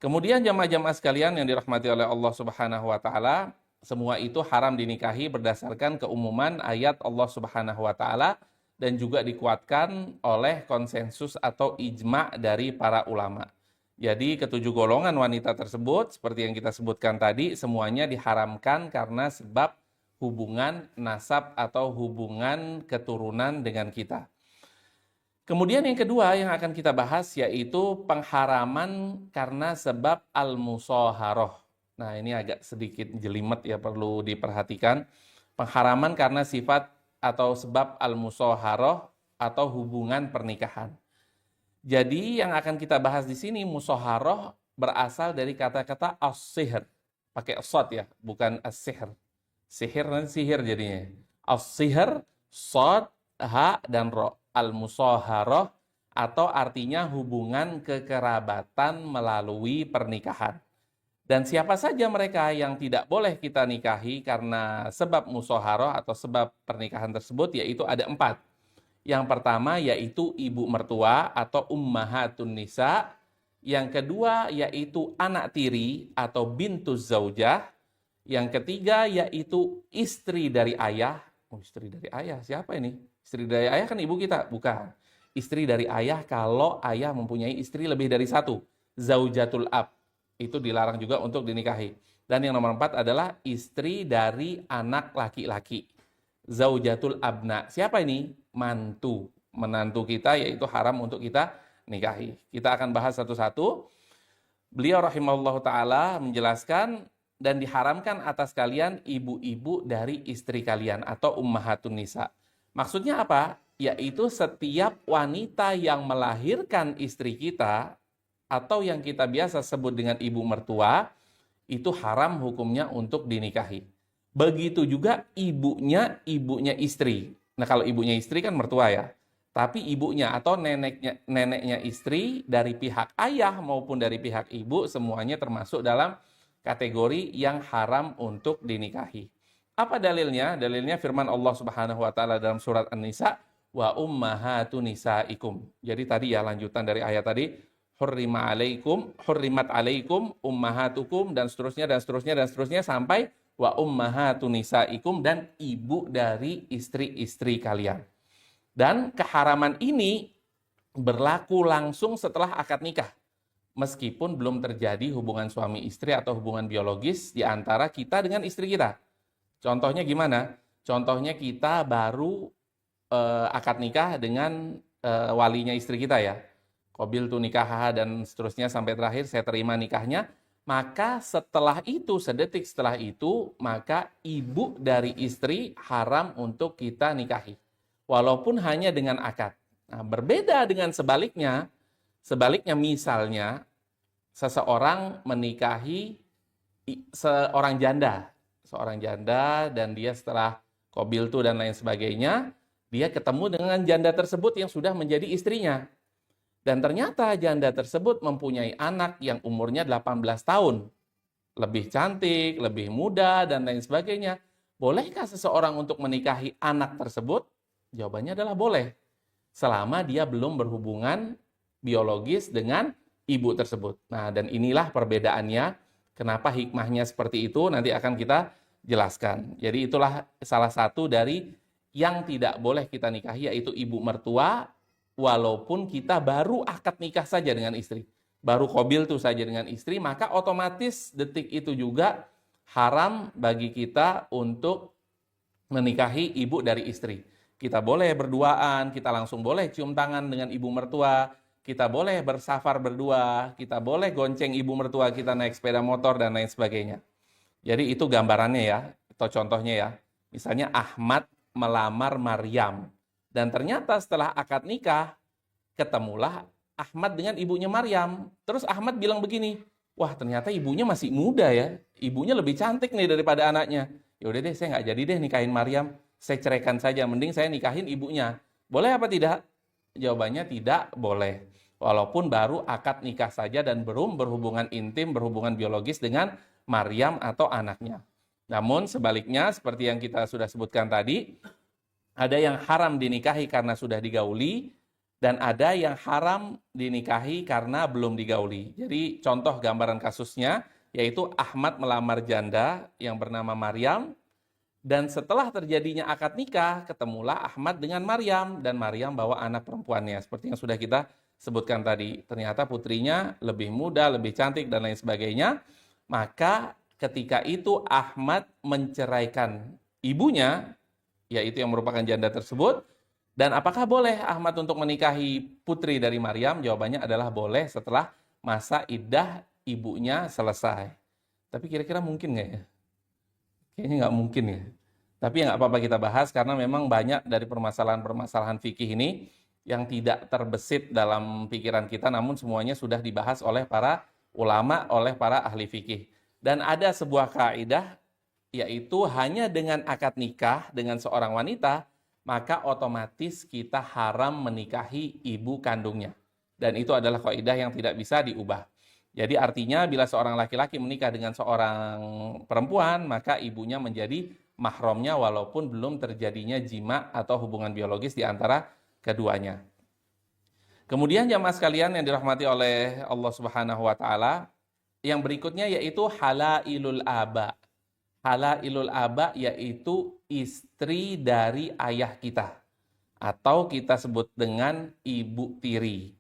Kemudian jamaah-jamaah sekalian yang dirahmati oleh Allah Subhanahu wa taala, Semua itu haram dinikahi berdasarkan keumuman ayat Allah Subhanahu wa taala dan juga dikuatkan oleh konsensus atau ijma dari para ulama. Jadi ketujuh golongan wanita tersebut seperti yang kita sebutkan tadi semuanya diharamkan karena sebab hubungan nasab atau hubungan keturunan dengan kita. Kemudian yang kedua yang akan kita bahas yaitu pengharaman karena sebab al-musaharoh. Nah ini agak sedikit jelimet ya, perlu diperhatikan. Pengharaman karena sifat atau sebab al-musaharoh atau hubungan pernikahan. Jadi yang akan kita bahas di sini musaharoh berasal dari kata-kata as-sihr. Pakai as-sad ya, bukan as-sihr. Sihir dan sihir jadinya. As-sihr, sad, ha, dan ro. Al-musaharoh atau artinya hubungan kekerabatan melalui pernikahan. Dan siapa saja mereka yang tidak boleh kita nikahi karena sebab musaharoh atau sebab pernikahan tersebut, yaitu ada 4. Yang pertama yaitu ibu mertua atau ummahatun nisa. Yang kedua yaitu anak tiri atau bintuz zaujah. Yang ketiga yaitu istri dari ayah. Oh, istri dari ayah, siapa ini? Istri dari ayah kan ibu kita? Bukan. Istri dari ayah kalau ayah mempunyai istri lebih dari 1. Zaujatul ab. Itu dilarang juga untuk dinikahi. Dan yang nomor 4 adalah istri dari anak laki-laki. Zaujatul abna. Siapa ini? Mantu. Menantu kita, yaitu haram untuk kita nikahi. Kita akan bahas satu-satu. Beliau rahimahullah ta'ala menjelaskan dan diharamkan atas kalian ibu-ibu dari istri kalian atau ummahatun nisa. Maksudnya apa? Yaitu setiap wanita yang melahirkan istri kita atau yang kita biasa sebut dengan ibu mertua, itu haram hukumnya untuk dinikahi. Begitu juga ibunya istri. Nah kalau ibunya istri kan mertua ya. Tapi ibunya atau neneknya istri dari pihak ayah maupun dari pihak ibu semuanya termasuk dalam kategori yang haram untuk dinikahi. Apa dalilnya? Dalilnya firman Allah Subhanahu wa taala dalam surat An-Nisa, wa ummahatun nisaikum. Jadi tadi ya lanjutan dari ayat tadi, hurrimat alaikum ummahatukum dan seterusnya sampai wa ummahatun nisaikum dan ibu dari istri-istri kalian. Dan keharaman ini berlaku langsung setelah akad nikah. Meskipun belum terjadi hubungan suami istri atau hubungan biologis di antara kita dengan istri kita. Contohnya gimana? Contohnya kita baru akad nikah dengan walinya istri kita ya. Qabiltu nikahaha dan seterusnya sampai terakhir saya terima nikahnya. Maka setelah itu, sedetik setelah itu, maka ibu dari istri haram untuk kita nikahi. Walaupun hanya dengan akad. Nah, berbeda dengan sebaliknya. Sebaliknya misalnya, seseorang menikahi seorang janda dan dia setelah qabiltu dan lain sebagainya, dia ketemu dengan janda tersebut yang sudah menjadi istrinya. Dan ternyata janda tersebut mempunyai anak yang umurnya 18 tahun. Lebih cantik, lebih muda, dan lain sebagainya. Bolehkah seseorang untuk menikahi anak tersebut? Jawabannya adalah boleh. Selama dia belum berhubungan biologis dengan ibu tersebut. Nah, dan inilah perbedaannya. Kenapa hikmahnya seperti itu nanti akan kita jelaskan. Jadi itulah salah satu dari yang tidak boleh kita nikahi, yaitu ibu mertua, walaupun kita baru akad nikah saja dengan istri. Baru qabiltu saja dengan istri, maka otomatis detik itu juga haram bagi kita untuk menikahi ibu dari istri. Kita boleh berduaan, kita langsung boleh cium tangan dengan ibu mertua, kita boleh bersafar berdua, kita boleh gonceng ibu mertua kita naik sepeda motor dan lain sebagainya. Jadi itu gambarannya ya, atau contohnya ya. Misalnya Ahmad melamar Maryam. Dan ternyata setelah akad nikah, ketemulah Ahmad dengan ibunya Maryam. Terus Ahmad bilang begini, wah ternyata ibunya masih muda ya. Ibunya lebih cantik nih daripada anaknya. Ya udah deh, saya nggak jadi deh nikahin Maryam. Saya ceraikan saja, mending saya nikahin ibunya. Boleh apa tidak? Jawabannya tidak boleh. Walaupun baru akad nikah saja dan belum berhubungan intim, berhubungan biologis dengan Maryam atau anaknya. Namun sebaliknya, seperti yang kita sudah sebutkan tadi, ada yang haram dinikahi karena sudah digauli, dan ada yang haram dinikahi karena belum digauli. Jadi contoh gambaran kasusnya, yaitu Ahmad melamar janda yang bernama Maryam, dan setelah terjadinya akad nikah, ketemulah Ahmad dengan Maryam, dan Maryam bawa anak perempuannya. Seperti yang sudah kita sebutkan tadi, ternyata putrinya lebih muda, lebih cantik, dan lain sebagainya. Maka ketika itu Ahmad menceraikan ibunya, yaitu yang merupakan janda tersebut. Dan apakah boleh Ahmad untuk menikahi putri dari Maryam? Jawabannya adalah boleh setelah masa iddah ibunya selesai. Tapi kira-kira mungkin nggak ya? Kayaknya nggak mungkin ya. Tapi ya nggak apa-apa kita bahas, karena memang banyak dari permasalahan-permasalahan fikih ini yang tidak terbesit dalam pikiran kita, namun semuanya sudah dibahas oleh para ulama, oleh para ahli fikih. Dan ada sebuah kaidah, yaitu hanya dengan akad nikah dengan seorang wanita, maka otomatis kita haram menikahi ibu kandungnya. Dan itu adalah kaidah yang tidak bisa diubah. Jadi artinya bila seorang laki-laki menikah dengan seorang perempuan, maka ibunya menjadi mahramnya walaupun belum terjadinya jima atau hubungan biologis di antara keduanya. Kemudian jamaah sekalian yang dirahmati oleh Allah Subhanahu wa taala, yang berikutnya yaitu halailul aba. Halailul aba yaitu istri dari ayah kita, atau kita sebut dengan ibu tiri.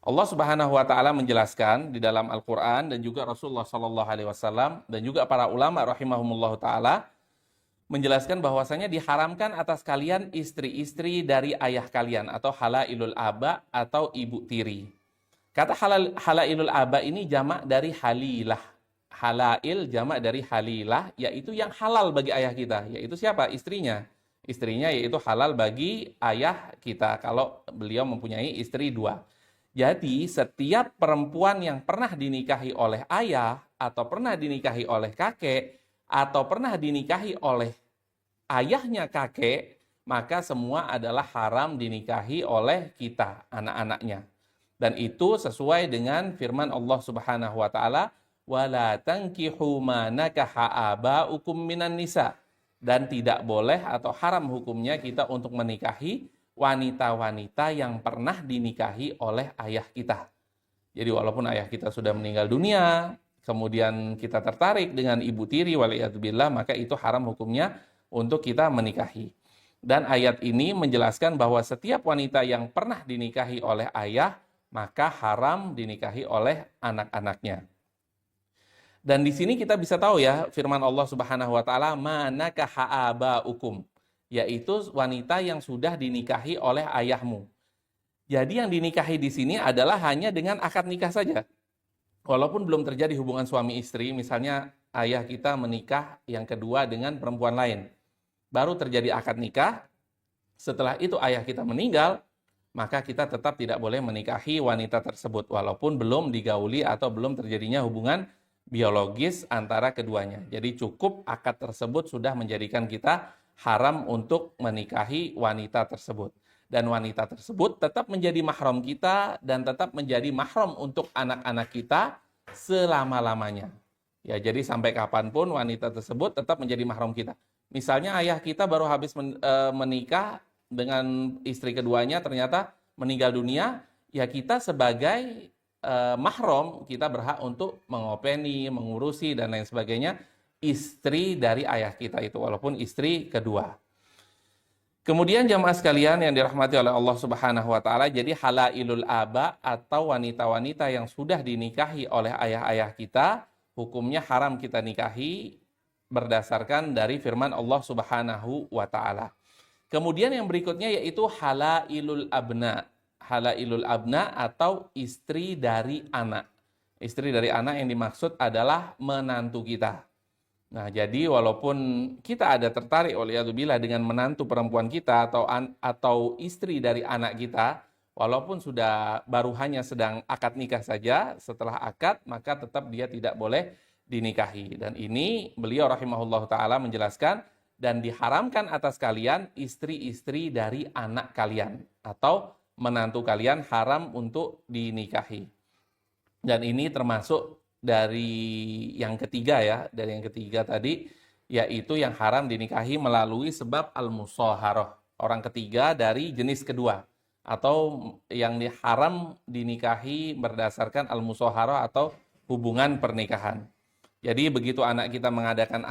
Allah Subhanahu wa taala menjelaskan di dalam Al-Qur'an, dan juga Rasulullah sallallahu alaihi wasallam dan juga para ulama rahimahumullah taala menjelaskan bahwasanya diharamkan atas kalian istri-istri dari ayah kalian, atau halailul aba atau ibu tiri. Kata halailul aba ini jamak dari halilah. Halail jamak dari halilah, yaitu yang halal bagi ayah kita, yaitu siapa? Istrinya. Istrinya yaitu halal bagi ayah kita kalau beliau mempunyai istri dua. Jadi setiap perempuan yang pernah dinikahi oleh ayah, atau pernah dinikahi oleh kakek, atau pernah dinikahi oleh ayahnya kakek, maka semua adalah haram dinikahi oleh kita, anak-anaknya. Dan itu sesuai dengan firman Allah Subhanahu wa taala, wala tankihu ma nakaha abaukum minan nisa. Dan tidak boleh atau haram hukumnya kita untuk menikahi wanita-wanita yang pernah dinikahi oleh ayah kita. Jadi walaupun ayah kita sudah meninggal dunia, kemudian kita tertarik dengan ibu tiri waliyadzubillah, maka itu haram hukumnya untuk kita menikahi. Dan ayat ini menjelaskan bahwa setiap wanita yang pernah dinikahi oleh ayah, maka haram dinikahi oleh anak-anaknya. Dan di sini kita bisa tahu ya, firman Allah Subhanahu wa taala, manakaha abaukum, yaitu wanita yang sudah dinikahi oleh ayahmu. Jadi yang dinikahi di sini adalah hanya dengan akad nikah saja. Walaupun belum terjadi hubungan suami istri, misalnya ayah kita menikah yang kedua dengan perempuan lain. Baru terjadi akad nikah, setelah itu ayah kita meninggal, maka kita tetap tidak boleh menikahi wanita tersebut walaupun belum digauli atau belum terjadinya hubungan biologis antara keduanya. Jadi cukup akad tersebut sudah menjadikan kita haram untuk menikahi wanita tersebut. Dan wanita tersebut tetap menjadi mahram kita dan tetap menjadi mahram untuk anak-anak kita selama-lamanya. Ya, jadi sampai kapanpun wanita tersebut tetap menjadi mahram kita. Misalnya ayah kita baru habis menikah dengan istri keduanya, ternyata meninggal dunia, ya kita sebagai mahram, kita berhak untuk mengopeni, mengurusi, dan lain sebagainya istri dari ayah kita itu, walaupun istri kedua. Kemudian jamaah sekalian yang dirahmati oleh Allah Subhanahu wa taala, jadi halailul aba atau wanita-wanita yang sudah dinikahi oleh ayah-ayah kita, hukumnya haram kita nikahi berdasarkan dari firman Allah Subhanahu wa taala. Kemudian yang berikutnya yaitu halailul abna. Halailul abna atau istri dari anak. Istri dari anak yang dimaksud adalah menantu kita. Nah, jadi walaupun kita ada tertarik waliyadzubillah dengan menantu perempuan kita atau istri dari anak kita, walaupun sudah baru hanya sedang akad nikah saja, setelah akad maka tetap dia tidak boleh dinikahi. Dan ini beliau rahimahullah ta'ala menjelaskan, dan diharamkan atas kalian istri-istri dari anak kalian atau menantu kalian haram untuk dinikahi. Dan ini termasuk dari yang ketiga ya, dari yang ketiga tadi, yaitu yang haram dinikahi melalui sebab al-musaharah, orang ketiga dari jenis kedua, atau yang haram dinikahi berdasarkan al-musaharah atau hubungan pernikahan. Jadi begitu anak kita mengadakan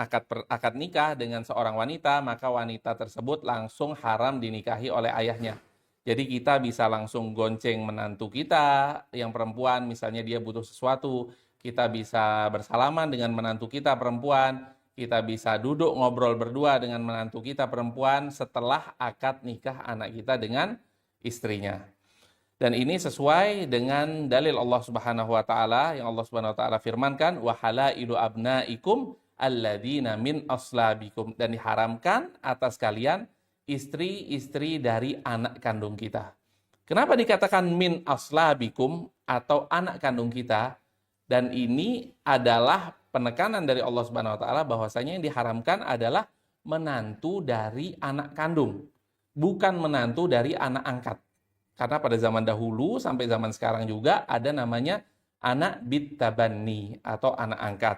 akad nikah dengan seorang wanita, maka wanita tersebut langsung haram dinikahi oleh ayahnya. Jadi kita bisa langsung gonceng menantu kita yang perempuan, misalnya dia butuh sesuatu, kita bisa bersalaman dengan menantu kita perempuan, kita bisa duduk ngobrol berdua dengan menantu kita perempuan setelah akad nikah anak kita dengan istrinya. Dan ini sesuai dengan dalil Allah Subhanahu wa taala yang Allah Subhanahu wa taala firmankan wa halailu abnaikum alladzina min aslabikum, dan diharamkan atas kalian istri-istri dari anak kandung kita. Kenapa dikatakan min aslabikum atau anak kandung kita? Dan ini adalah penekanan dari Allah Subhanahu wa taala bahwasanya yang diharamkan adalah menantu dari anak kandung, bukan menantu dari anak angkat. Karena pada zaman dahulu sampai zaman sekarang juga ada namanya anak bint tabanni atau anak angkat.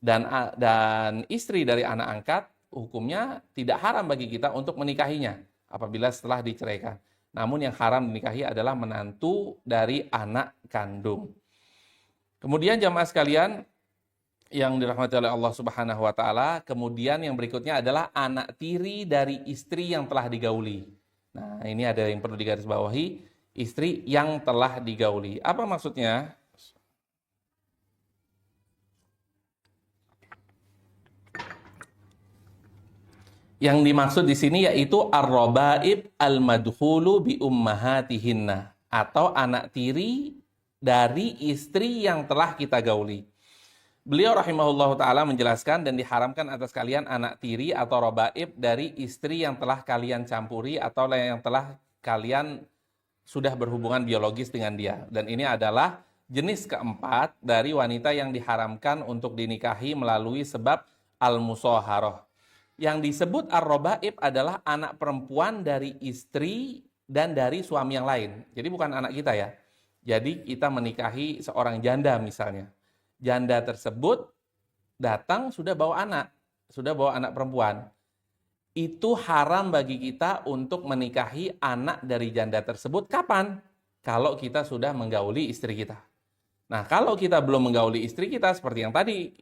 Dan istri dari anak angkat hukumnya tidak haram bagi kita untuk menikahinya apabila setelah diceraikan. Namun yang haram dinikahi adalah menantu dari anak kandung. Kemudian jamaah sekalian yang dirahmati oleh Allah Subhanahu wa taala, kemudian yang berikutnya adalah anak tiri dari istri yang telah digauli. Nah, ini ada yang perlu digarisbawahi, istri yang telah digauli. Apa maksudnya? Yang dimaksud di sini yaitu ar-rabaib al-madkhulu bi ummahatihinna, atau anak tiri dari istri yang telah kita gauli. Beliau rahimahullahu ta'ala menjelaskan, dan diharamkan atas kalian anak tiri atau robaib dari istri yang telah kalian campuri atau yang telah kalian sudah berhubungan biologis dengan dia. Dan ini adalah jenis keempat dari wanita yang diharamkan untuk dinikahi melalui sebab al-musaharah. Yang disebut ar-robaib adalah anak perempuan dari istri dan dari suami yang lain. Jadi bukan anak kita ya. Jadi kita menikahi seorang janda misalnya. Janda tersebut datang sudah bawa anak perempuan. Itu haram bagi kita untuk menikahi anak dari janda tersebut. Kapan? Kalau kita sudah menggauli istri kita. Nah, kalau kita belum menggauli istri kita, seperti yang tadi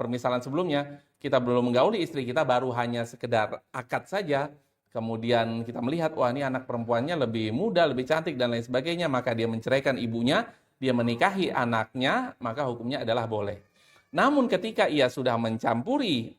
permisalan sebelumnya, kita belum menggauli istri kita, baru hanya sekedar akad saja, kemudian kita melihat, wah ini anak perempuannya lebih muda, lebih cantik, dan lain sebagainya, maka dia menceraikan ibunya, dia menikahi anaknya, maka hukumnya adalah boleh. Namun ketika ia sudah mencampuri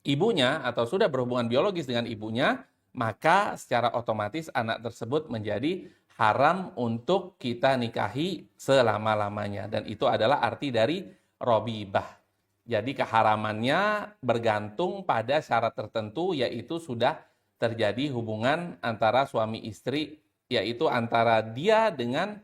ibunya atau sudah berhubungan biologis dengan ibunya, maka secara otomatis anak tersebut menjadi haram untuk kita nikahi selama-lamanya. Dan itu adalah arti dari robibah. Jadi keharamannya bergantung pada syarat tertentu, yaitu sudah terjadi hubungan antara suami istri, yaitu antara dia dengan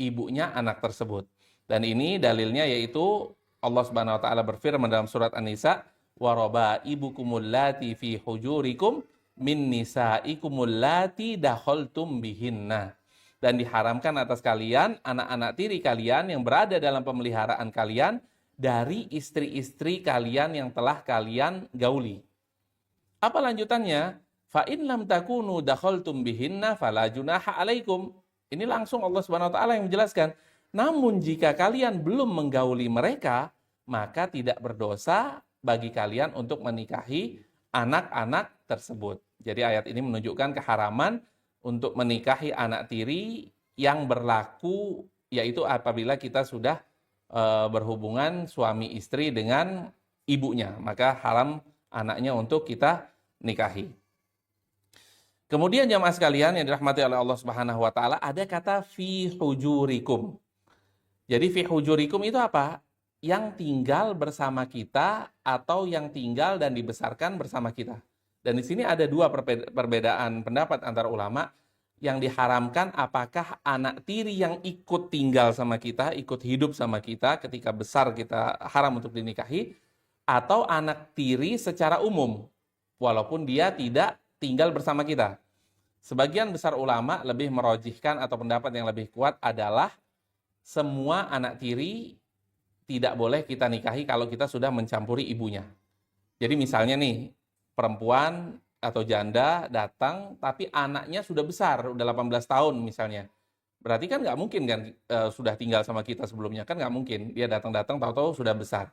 ibunya anak tersebut. Dan ini dalilnya yaitu Allah Subhanahu wa taala berfirman dalam surat An-Nisa, wa rabaibukumul lati fi hujurikum min nisaikumul lati dakhaltum bihinna. Dan diharamkan atas kalian anak-anak tiri kalian yang berada dalam pemeliharaan kalian dari istri-istri kalian yang telah kalian gauli. Apa lanjutannya? Fa in lam takunu dakhaltum bihinna fala junaha alaikum. Ini langsung Allah Subhanahu wa taala yang menjelaskan. Namun jika kalian belum menggauli mereka, maka tidak berdosa bagi kalian untuk menikahi anak-anak tersebut. Jadi ayat ini menunjukkan keharaman untuk menikahi anak tiri yang berlaku, yaitu apabila kita sudah berhubungan suami istri dengan ibunya, maka haram anaknya untuk kita nikahi. Kemudian jamaah sekalian yang dirahmati oleh Allah Subhanahu wa taala, ada kata fi hujurikum. Jadi fi hujurikum itu apa? Yang tinggal bersama kita atau yang tinggal dan dibesarkan bersama kita. Dan di sini ada dua perbedaan pendapat antara ulama. Yang diharamkan apakah anak tiri yang ikut tinggal sama kita, ikut hidup sama kita ketika besar kita haram untuk dinikahi, atau anak tiri secara umum walaupun dia tidak tinggal bersama kita. Sebagian besar ulama lebih merojihkan atau pendapat yang lebih kuat adalah semua anak tiri tidak boleh kita nikahi kalau kita sudah mencampuri ibunya. Jadi misalnya nih, perempuan atau janda datang tapi anaknya sudah besar, udah 18 tahun misalnya. Berarti kan nggak mungkin kan sudah tinggal sama kita sebelumnya, kan nggak mungkin. Dia datang-datang tahu-tahu sudah besar.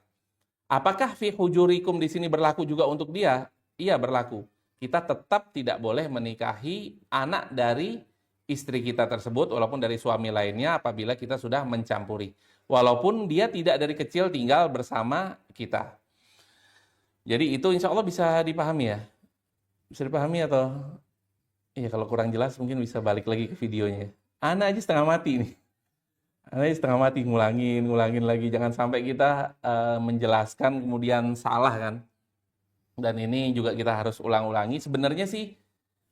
Apakah fi hujurikum di sini berlaku juga untuk dia? Iya, berlaku. Kita tetap tidak boleh menikahi anak dari istri kita tersebut walaupun dari suami lainnya apabila kita sudah mencampuri. Walaupun dia tidak dari kecil tinggal bersama kita. Jadi itu insya Allah bisa dipahami ya? Bisa dipahami atau? Iya, kalau kurang jelas mungkin bisa balik lagi ke videonya. Ana aja setengah mati nih. Ana aja setengah mati ngulangin lagi. Jangan sampai kita menjelaskan kemudian salah kan. Dan ini juga kita harus ulang-ulangi. Sebenarnya sih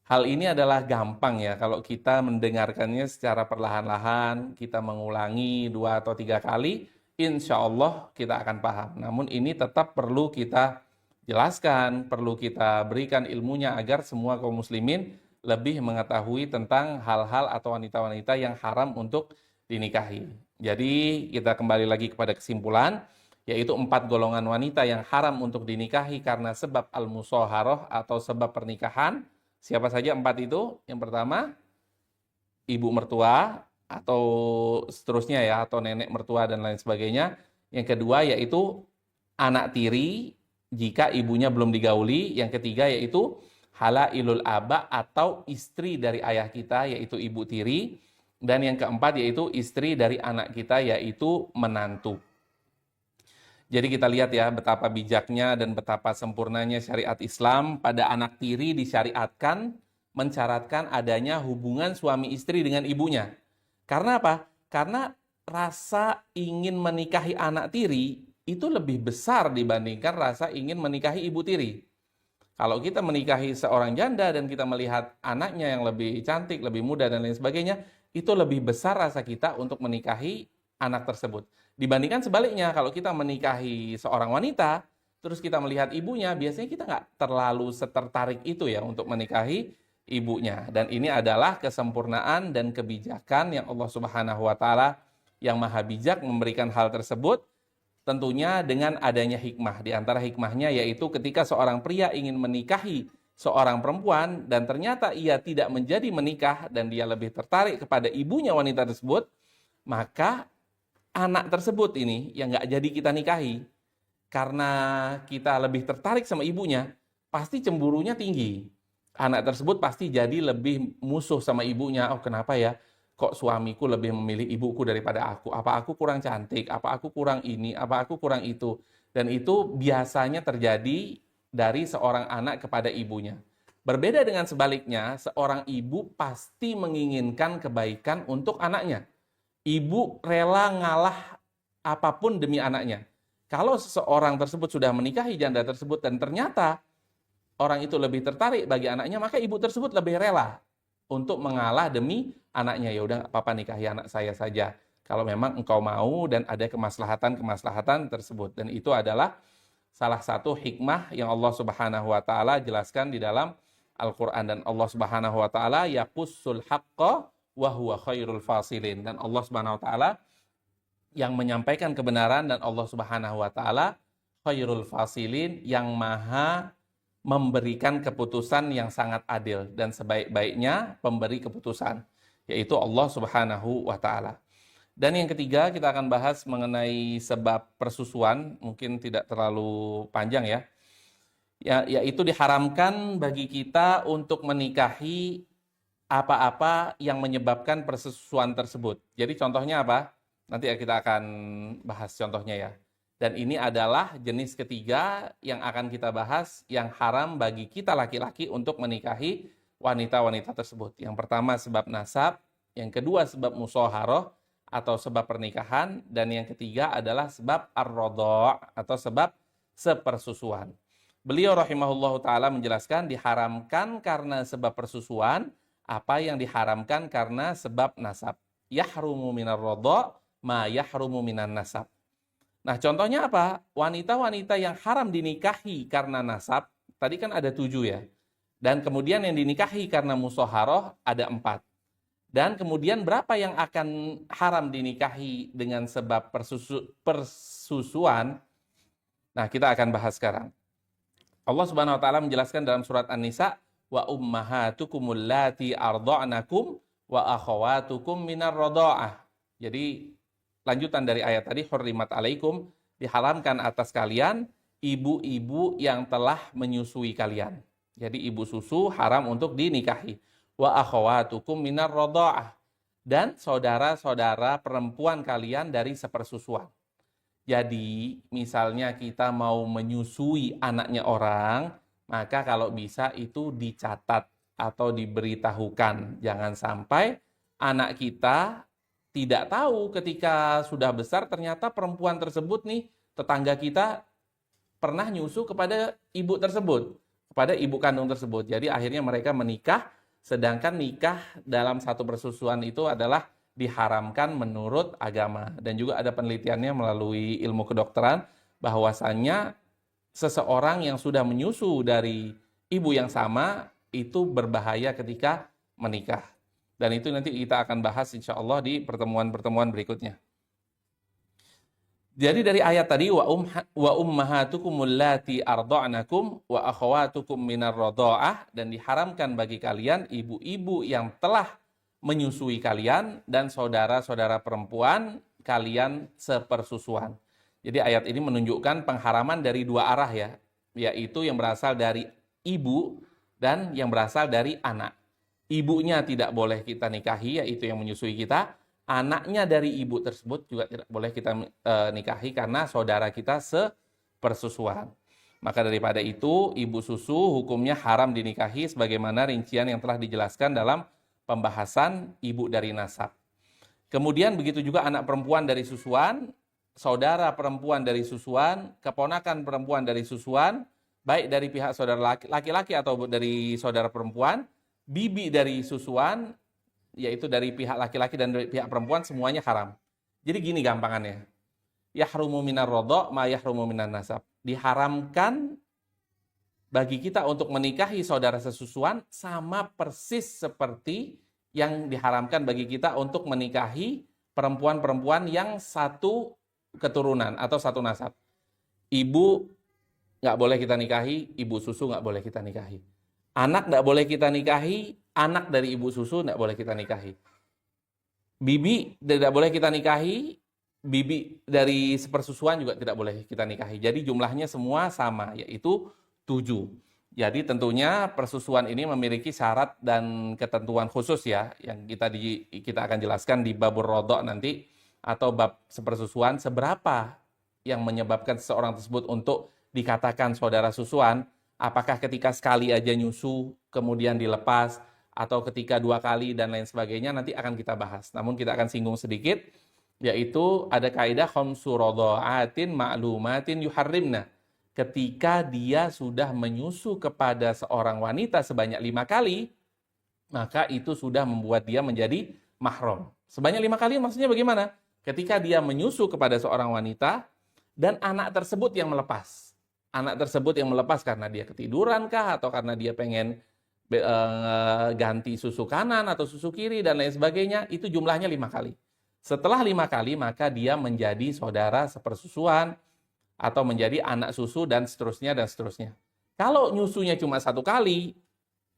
hal ini adalah gampang ya. Kalau kita mendengarkannya secara perlahan-lahan, kita mengulangi 2 atau 3 kali, insya Allah kita akan paham. Namun ini tetap perlu kita jelaskan, perlu kita berikan ilmunya agar semua kaum muslimin lebih mengetahui tentang hal-hal atau wanita-wanita yang haram untuk dinikahi. Jadi kita kembali lagi kepada kesimpulan, yaitu 4 golongan wanita yang haram untuk dinikahi karena sebab al-musaharah atau sebab pernikahan. Siapa saja 4 itu? Yang pertama, ibu mertua atau seterusnya ya, atau nenek mertua dan lain sebagainya. Yang kedua yaitu anak tiri jika ibunya belum digauli. Yang ketiga yaitu halailul aba atau istri dari ayah kita yaitu ibu tiri. Dan yang keempat yaitu istri dari anak kita yaitu menantu. Jadi kita lihat ya betapa bijaknya dan betapa sempurnanya syariat Islam. Pada anak tiri disyariatkan mensyaratkan adanya hubungan suami istri dengan ibunya. Karena apa? Karena rasa ingin menikahi anak tiri itu lebih besar dibandingkan rasa ingin menikahi ibu tiri. Kalau kita menikahi seorang janda dan kita melihat anaknya yang lebih cantik, lebih muda dan lain sebagainya, itu lebih besar rasa kita untuk menikahi anak tersebut. Dibandingkan sebaliknya, kalau kita menikahi seorang wanita, terus kita melihat ibunya, biasanya kita nggak terlalu setertarik itu ya untuk menikahi ibunya. Dan ini adalah kesempurnaan dan kebijakan yang Allah Subhanahu wa Ta'ala yang maha bijak memberikan hal tersebut, tentunya dengan adanya hikmah. Di antara hikmahnya yaitu ketika seorang pria ingin menikahi seorang perempuan dan ternyata ia tidak menjadi menikah dan dia lebih tertarik kepada ibunya wanita tersebut, maka anak tersebut ini yang nggak jadi kita nikahi karena kita lebih tertarik sama ibunya, pasti cemburunya tinggi. Anak tersebut pasti jadi lebih musuh sama ibunya. Oh, kenapa ya? Kok suamiku lebih memilih ibuku daripada aku? Apa aku kurang cantik? Apa aku kurang ini? Apa aku kurang itu? Dan itu biasanya terjadi dari seorang anak kepada ibunya. Berbeda dengan sebaliknya, seorang ibu pasti menginginkan kebaikan untuk anaknya. Ibu rela ngalah apapun demi anaknya. Kalau seseorang tersebut sudah menikahi janda tersebut dan ternyata orang itu lebih tertarik bagi anaknya, maka ibu tersebut lebih rela untuk mengalah demi anaknya. Ya udah nggak apa-apa nikahi anak saya saja. Kalau memang engkau mau dan ada kemaslahatan tersebut. Dan itu adalah salah satu hikmah yang Allah Subhanahu wa Ta'ala jelaskan di dalam Al-Quran. Dan Allah Subhanahu wa Ta'ala yaqussul haqqa wa huwa khairul fasilin. Dan Allah Subhanahu wa Ta'ala yang menyampaikan kebenaran, dan Allah Subhanahu wa Ta'ala khairul fasilin, yang maha memberikan keputusan yang sangat adil dan sebaik-baiknya pemberi keputusan, yaitu Allah Subhanahu wa Ta'ala. Dan yang ketiga kita akan bahas mengenai sebab persusuan, mungkin tidak terlalu panjang ya. Yaitu diharamkan bagi kita untuk menikahi apa-apa yang menyebabkan persusuan tersebut. Jadi contohnya apa? Nanti kita akan bahas contohnya ya. Dan ini adalah jenis ketiga yang akan kita bahas yang haram bagi kita laki-laki untuk menikahi wanita-wanita tersebut. Yang pertama sebab nasab, yang kedua sebab musaharah atau sebab pernikahan, dan yang ketiga adalah sebab ar-radha' atau sebab sepersusuan. Beliau rahimahullahu ta'ala menjelaskan diharamkan karena sebab persusuan apa yang diharamkan karena sebab nasab. Yahrumu minar radha' ma yahrumu minan nasab. Nah contohnya apa? Wanita-wanita yang haram dinikahi karena nasab, tadi kan ada 7 ya. Dan kemudian yang dinikahi karena musaharah ada 4. Dan kemudian berapa yang akan haram dinikahi dengan sebab persusuan? Nah kita akan bahas sekarang. Allah Subhanahu wa Ta'ala menjelaskan dalam surat An-Nisa, wa ummahatukumul lati arda'nakum wa akhawatukum minar radha'ah. Jadi lanjutan dari ayat tadi, hurrimat alaikum diharamkan atas kalian ibu-ibu yang telah menyusui kalian. Jadi ibu susu haram untuk dinikahi. Wa akhawatukum minar radha'ah, dan saudara-saudara perempuan kalian dari sepersusuan. Jadi misalnya kita mau menyusui anaknya orang, maka kalau bisa itu dicatat atau diberitahukan. Jangan sampai anak kita tidak tahu ketika sudah besar ternyata perempuan tersebut nih, tetangga kita pernah nyusu kepada ibu tersebut, kepada ibu kandung tersebut. Jadi akhirnya mereka menikah, sedangkan nikah dalam satu persusuan itu adalah diharamkan menurut agama. Dan juga ada penelitiannya melalui ilmu kedokteran, bahwasannya seseorang yang sudah menyusu dari ibu yang sama itu berbahaya ketika menikah. Dan itu nanti kita akan bahas insya Allah di pertemuan-pertemuan berikutnya. Jadi dari ayat tadi, wa ummahatukum allati arda'nakum wa akhawatukum minar radha'ah, dan diharamkan bagi kalian ibu-ibu yang telah menyusui kalian dan saudara-saudara perempuan kalian sepersusuan. Jadi ayat ini menunjukkan pengharaman dari dua arah ya, yaitu yang berasal dari ibu dan yang berasal dari anak. Ibunya tidak boleh kita nikahi, yaitu yang menyusui kita. Anaknya dari ibu tersebut juga tidak boleh kita nikahi karena saudara kita sepersusuan. Maka daripada itu, ibu susu hukumnya haram dinikahi sebagaimana rincian yang telah dijelaskan dalam pembahasan ibu dari nasab. Kemudian begitu juga anak perempuan dari susuan, saudara perempuan dari susuan, keponakan perempuan dari susuan, baik dari pihak saudara laki-laki atau dari saudara perempuan, bibi dari susuan, yaitu dari pihak laki-laki dan dari pihak perempuan, semuanya haram. Jadi gini gampangannya. Yahrumu minar radha' ma yahrumu minan nasab. Diharamkan bagi kita untuk menikahi saudara sesusuan sama persis seperti yang diharamkan bagi kita untuk menikahi perempuan-perempuan yang satu keturunan atau satu nasab. Ibu nggak boleh kita nikahi, ibu susu nggak boleh kita nikahi. Anak nggak boleh kita nikahi, anak dari ibu susu nggak boleh kita nikahi. Bibi tidak boleh kita nikahi, bibi dari sepersusuan juga tidak boleh kita nikahi. Jadi jumlahnya semua sama, yaitu 7. Jadi tentunya persusuan ini memiliki syarat dan ketentuan khusus ya, yang kita akan jelaskan di babur rodok nanti, atau bab sepersusuan, seberapa yang menyebabkan seseorang tersebut untuk dikatakan saudara susuan. Apakah ketika sekali aja nyusu, kemudian dilepas, atau ketika 2 kali, dan lain sebagainya, nanti akan kita bahas. Namun kita akan singgung sedikit, yaitu ada kaidah khamsu radha'atin ma'lumatin yuharrimna. Ketika dia sudah menyusu kepada seorang wanita sebanyak 5 kali, maka itu sudah membuat dia menjadi mahram. Sebanyak 5 kali maksudnya bagaimana? Ketika dia menyusu kepada seorang wanita, dan anak tersebut yang melepas. Anak tersebut yang melepas karena dia ketiduran kah, atau karena dia pengen ganti susu kanan atau susu kiri dan lain sebagainya, itu jumlahnya 5 kali. Setelah 5 kali, maka dia menjadi saudara sepersusuan atau menjadi anak susu dan seterusnya dan seterusnya. Kalau nyusunya cuma 1 kali,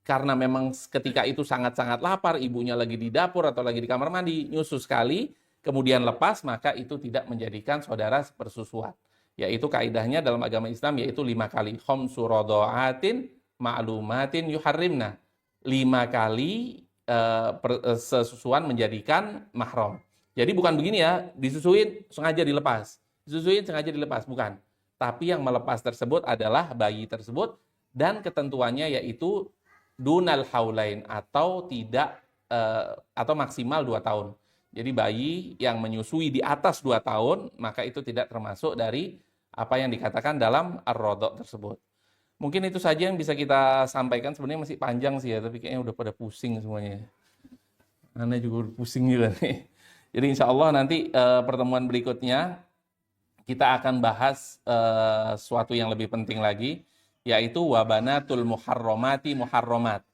karena memang ketika itu sangat-sangat lapar, ibunya lagi di dapur atau lagi di kamar mandi, nyusu sekali, kemudian lepas, maka itu tidak menjadikan saudara sepersusuan. Yaitu kaidahnya dalam agama Islam, yaitu 5 kali. Khamsu radha'atin ma'lumatin yuharrimna. 5 kali sesusuan menjadikan mahram. Jadi bukan begini ya, disusuin sengaja dilepas. Disusuin sengaja dilepas, bukan. Tapi yang melepas tersebut adalah bayi tersebut, dan ketentuannya yaitu dunal haulain, atau tidak atau maksimal 2 tahun. Jadi bayi yang menyusui di atas 2 tahun, maka itu tidak termasuk dari apa yang dikatakan dalam ar-radha' tersebut. Mungkin itu saja yang bisa kita sampaikan. Sebenarnya masih panjang sih ya, tapi kayaknya udah pada pusing semuanya. Anda juga udah pusing juga nih. Jadi insya Allah nanti pertemuan berikutnya kita akan bahas sesuatu yang lebih penting lagi, yaitu wabanatul muharramati muharramat.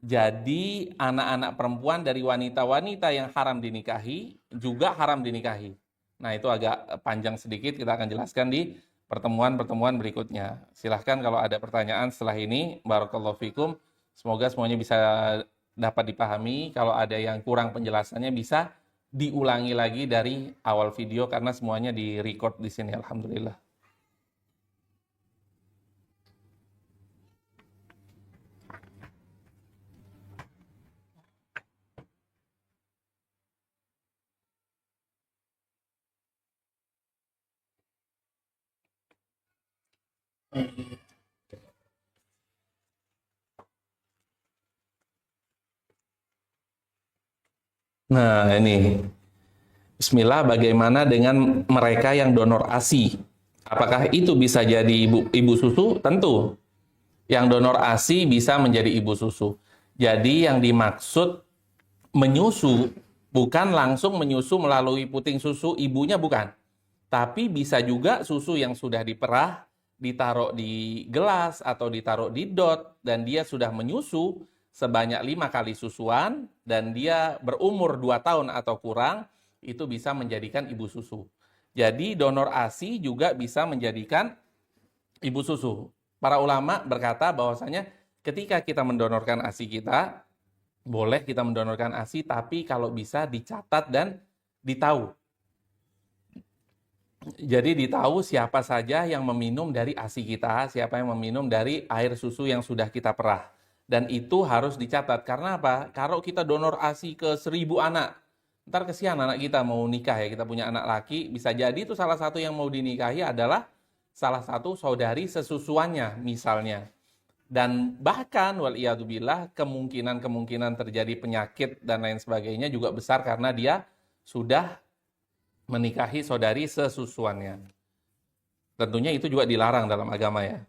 Jadi anak-anak perempuan dari wanita-wanita yang haram dinikahi juga haram dinikahi. Nah itu agak panjang sedikit, kita akan jelaskan di pertemuan-pertemuan berikutnya. Silahkan kalau ada pertanyaan setelah ini. Barakallahu fikum. Semoga semuanya bisa dapat dipahami. Kalau ada yang kurang penjelasannya bisa diulangi lagi dari awal video karena semuanya di-record di sini, alhamdulillah. Nah, ini. Bismillah, bagaimana dengan mereka yang donor ASI? Apakah itu bisa jadi ibu susu? Tentu. Yang donor ASI bisa menjadi ibu susu. Jadi yang dimaksud menyusu bukan langsung menyusu melalui puting susu ibunya, bukan. Tapi bisa juga susu yang sudah diperah, ditaruh di gelas atau ditaruh di dot, dan dia sudah menyusu sebanyak 5 kali susuan, dan dia berumur 2 tahun atau kurang, itu bisa menjadikan ibu susu. Jadi donor ASI juga bisa menjadikan ibu susu. Para ulama berkata bahwasanya ketika kita mendonorkan ASI kita, boleh kita mendonorkan ASI, tapi kalau bisa dicatat dan ditahu. Jadi ditahu siapa saja yang meminum dari ASI kita, siapa yang meminum dari air susu yang sudah kita perah. Dan itu harus dicatat. Karena apa? Kalau kita donor ASI ke 1.000 anak, ntar kesian anak kita mau nikah ya, kita punya anak laki, bisa jadi itu salah satu yang mau dinikahi adalah salah satu saudari sesusuannya misalnya. Dan bahkan waliyadzubillah kemungkinan terjadi penyakit dan lain sebagainya juga besar karena dia sudah menikahi saudari sesusuannya. Tentunya itu juga dilarang dalam agama ya.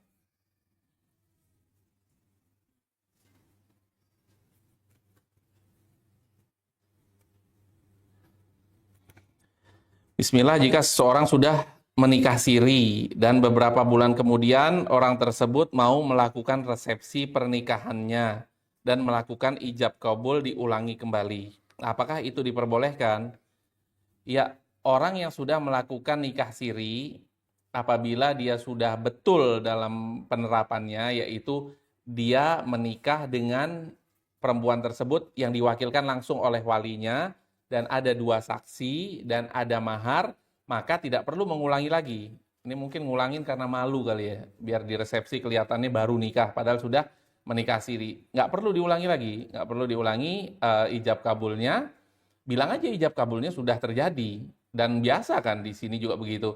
Bismillah, jika seseorang sudah menikah siri dan beberapa bulan kemudian orang tersebut mau melakukan resepsi pernikahannya dan melakukan ijab kabul diulangi kembali. Apakah itu diperbolehkan? Ya, orang yang sudah melakukan nikah siri, apabila dia sudah betul dalam penerapannya, yaitu dia menikah dengan perempuan tersebut yang diwakilkan langsung oleh walinya, dan ada 2 saksi, dan ada mahar, maka tidak perlu mengulangi lagi. Ini mungkin ngulangin karena malu kali ya, biar di resepsi kelihatannya baru nikah, padahal sudah menikah siri. Nggak perlu diulangi lagi, nggak perlu diulangi ijab kabulnya, bilang aja ijab kabulnya sudah terjadi. Dan biasa kan di sini juga begitu.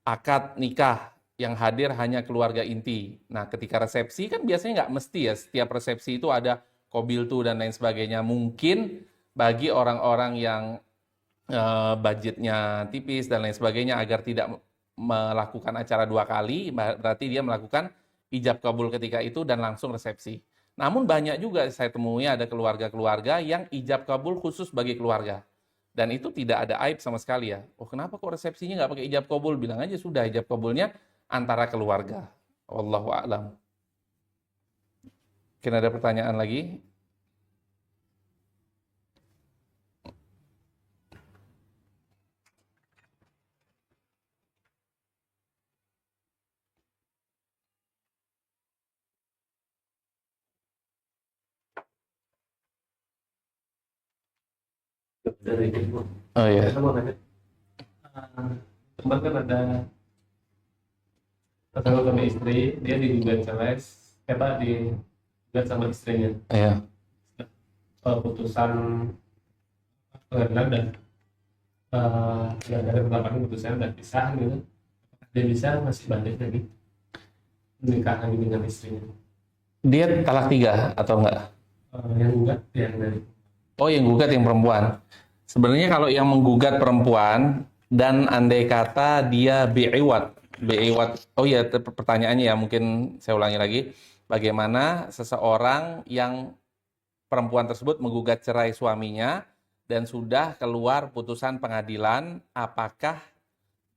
Akad nikah yang hadir hanya keluarga inti. Nah, ketika resepsi kan biasanya nggak mesti ya, setiap resepsi itu ada kobiltu dan lain sebagainya. Mungkin bagi orang-orang yang budgetnya tipis dan lain sebagainya agar tidak melakukan acara 2 kali, berarti dia melakukan ijab kabul ketika itu dan langsung resepsi. Namun banyak juga saya temui ada keluarga-keluarga yang ijab kabul khusus bagi keluarga. Dan itu tidak ada aib sama sekali ya. Oh, kenapa kok resepsinya nggak pakai ijab kabul? Bilang aja sudah ijab kabulnya antara keluarga. Wallahu a'lam. Mungkin ada pertanyaan lagi? Dari ibu. Oh ya. Saya mau nanya, tempat kan ada pasangan suami istri, dia digugat cerai, digugat sama istrinya. Iya. Putusan pengadilan dan ya dari penetapan putusannya udah pisah gitu, dia bisa masih balik lagi menikah lagi dengan istrinya. Dia talak 3 atau enggak? Yang gugat yang dari Oh, yang gugat yang perempuan. Sebenarnya kalau yang menggugat perempuan dan andai kata dia bi'iwat. Oh iya, pertanyaannya ya mungkin saya ulangi lagi. Bagaimana seseorang yang perempuan tersebut menggugat cerai suaminya dan sudah keluar putusan pengadilan, apakah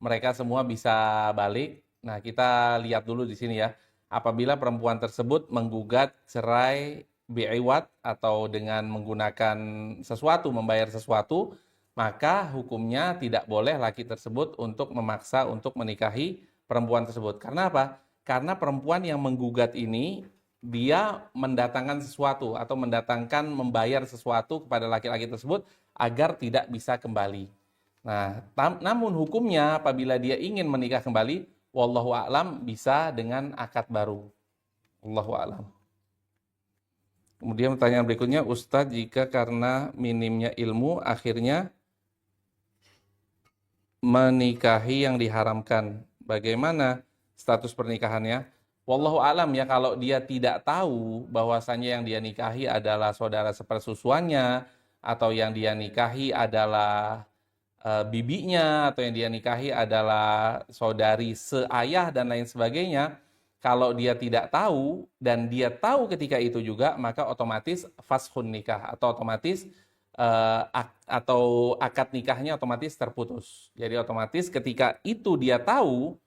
mereka semua bisa balik? Nah, kita lihat dulu di sini ya. Apabila perempuan tersebut menggugat cerai bi'iwat atau dengan menggunakan sesuatu, membayar sesuatu, maka hukumnya tidak boleh laki tersebut untuk memaksa untuk menikahi perempuan tersebut. Karena apa? Karena perempuan yang menggugat ini dia mendatangkan sesuatu atau membayar sesuatu kepada laki-laki tersebut agar tidak bisa kembali. Nah, namun hukumnya apabila dia ingin menikah kembali, wallahu a'lam, bisa dengan akad baru. Wallahu a'lam. Kemudian pertanyaan berikutnya, Ustadz, jika karena minimnya ilmu akhirnya menikahi yang diharamkan, bagaimana status pernikahannya? Wallahu alam ya, kalau dia tidak tahu bahwasanya yang dia nikahi adalah saudara sepersusuannya, atau yang dia nikahi adalah bibinya, atau yang dia nikahi adalah saudari seayah dan lain sebagainya. Kalau dia tidak tahu dan dia tahu ketika itu juga, maka otomatis fashun nikah, atau otomatis atau akad nikahnya otomatis terputus. Jadi otomatis ketika itu dia tahu,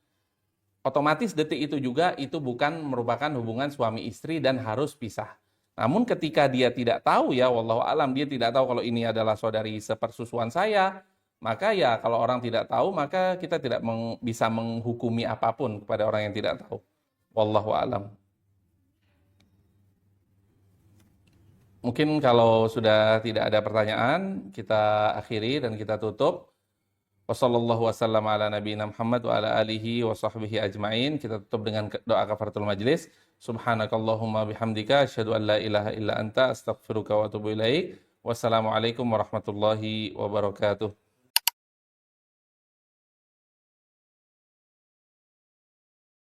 otomatis detik itu juga itu bukan merupakan hubungan suami istri dan harus pisah. Namun ketika dia tidak tahu ya, wallahu alam, dia tidak tahu kalau ini adalah saudari sepersusuan saya, maka ya kalau orang tidak tahu, maka kita tidak bisa menghukumi apapun kepada orang yang tidak tahu. Wallahu alam. Mungkin kalau sudah tidak ada pertanyaan, kita akhiri dan kita tutup. Wassallallahu wasallam ala nabiyina Muhammad wa ala alihi wa sahbihi ajma'in. Kita tutup dengan doa kafaratul majlis. Subhanakallahumma bihamdika asyhadu an la ilaha illa anta astaghfiruka wa atubu ilaik. Wassalamualaikum warahmatullahi wabarakatuh.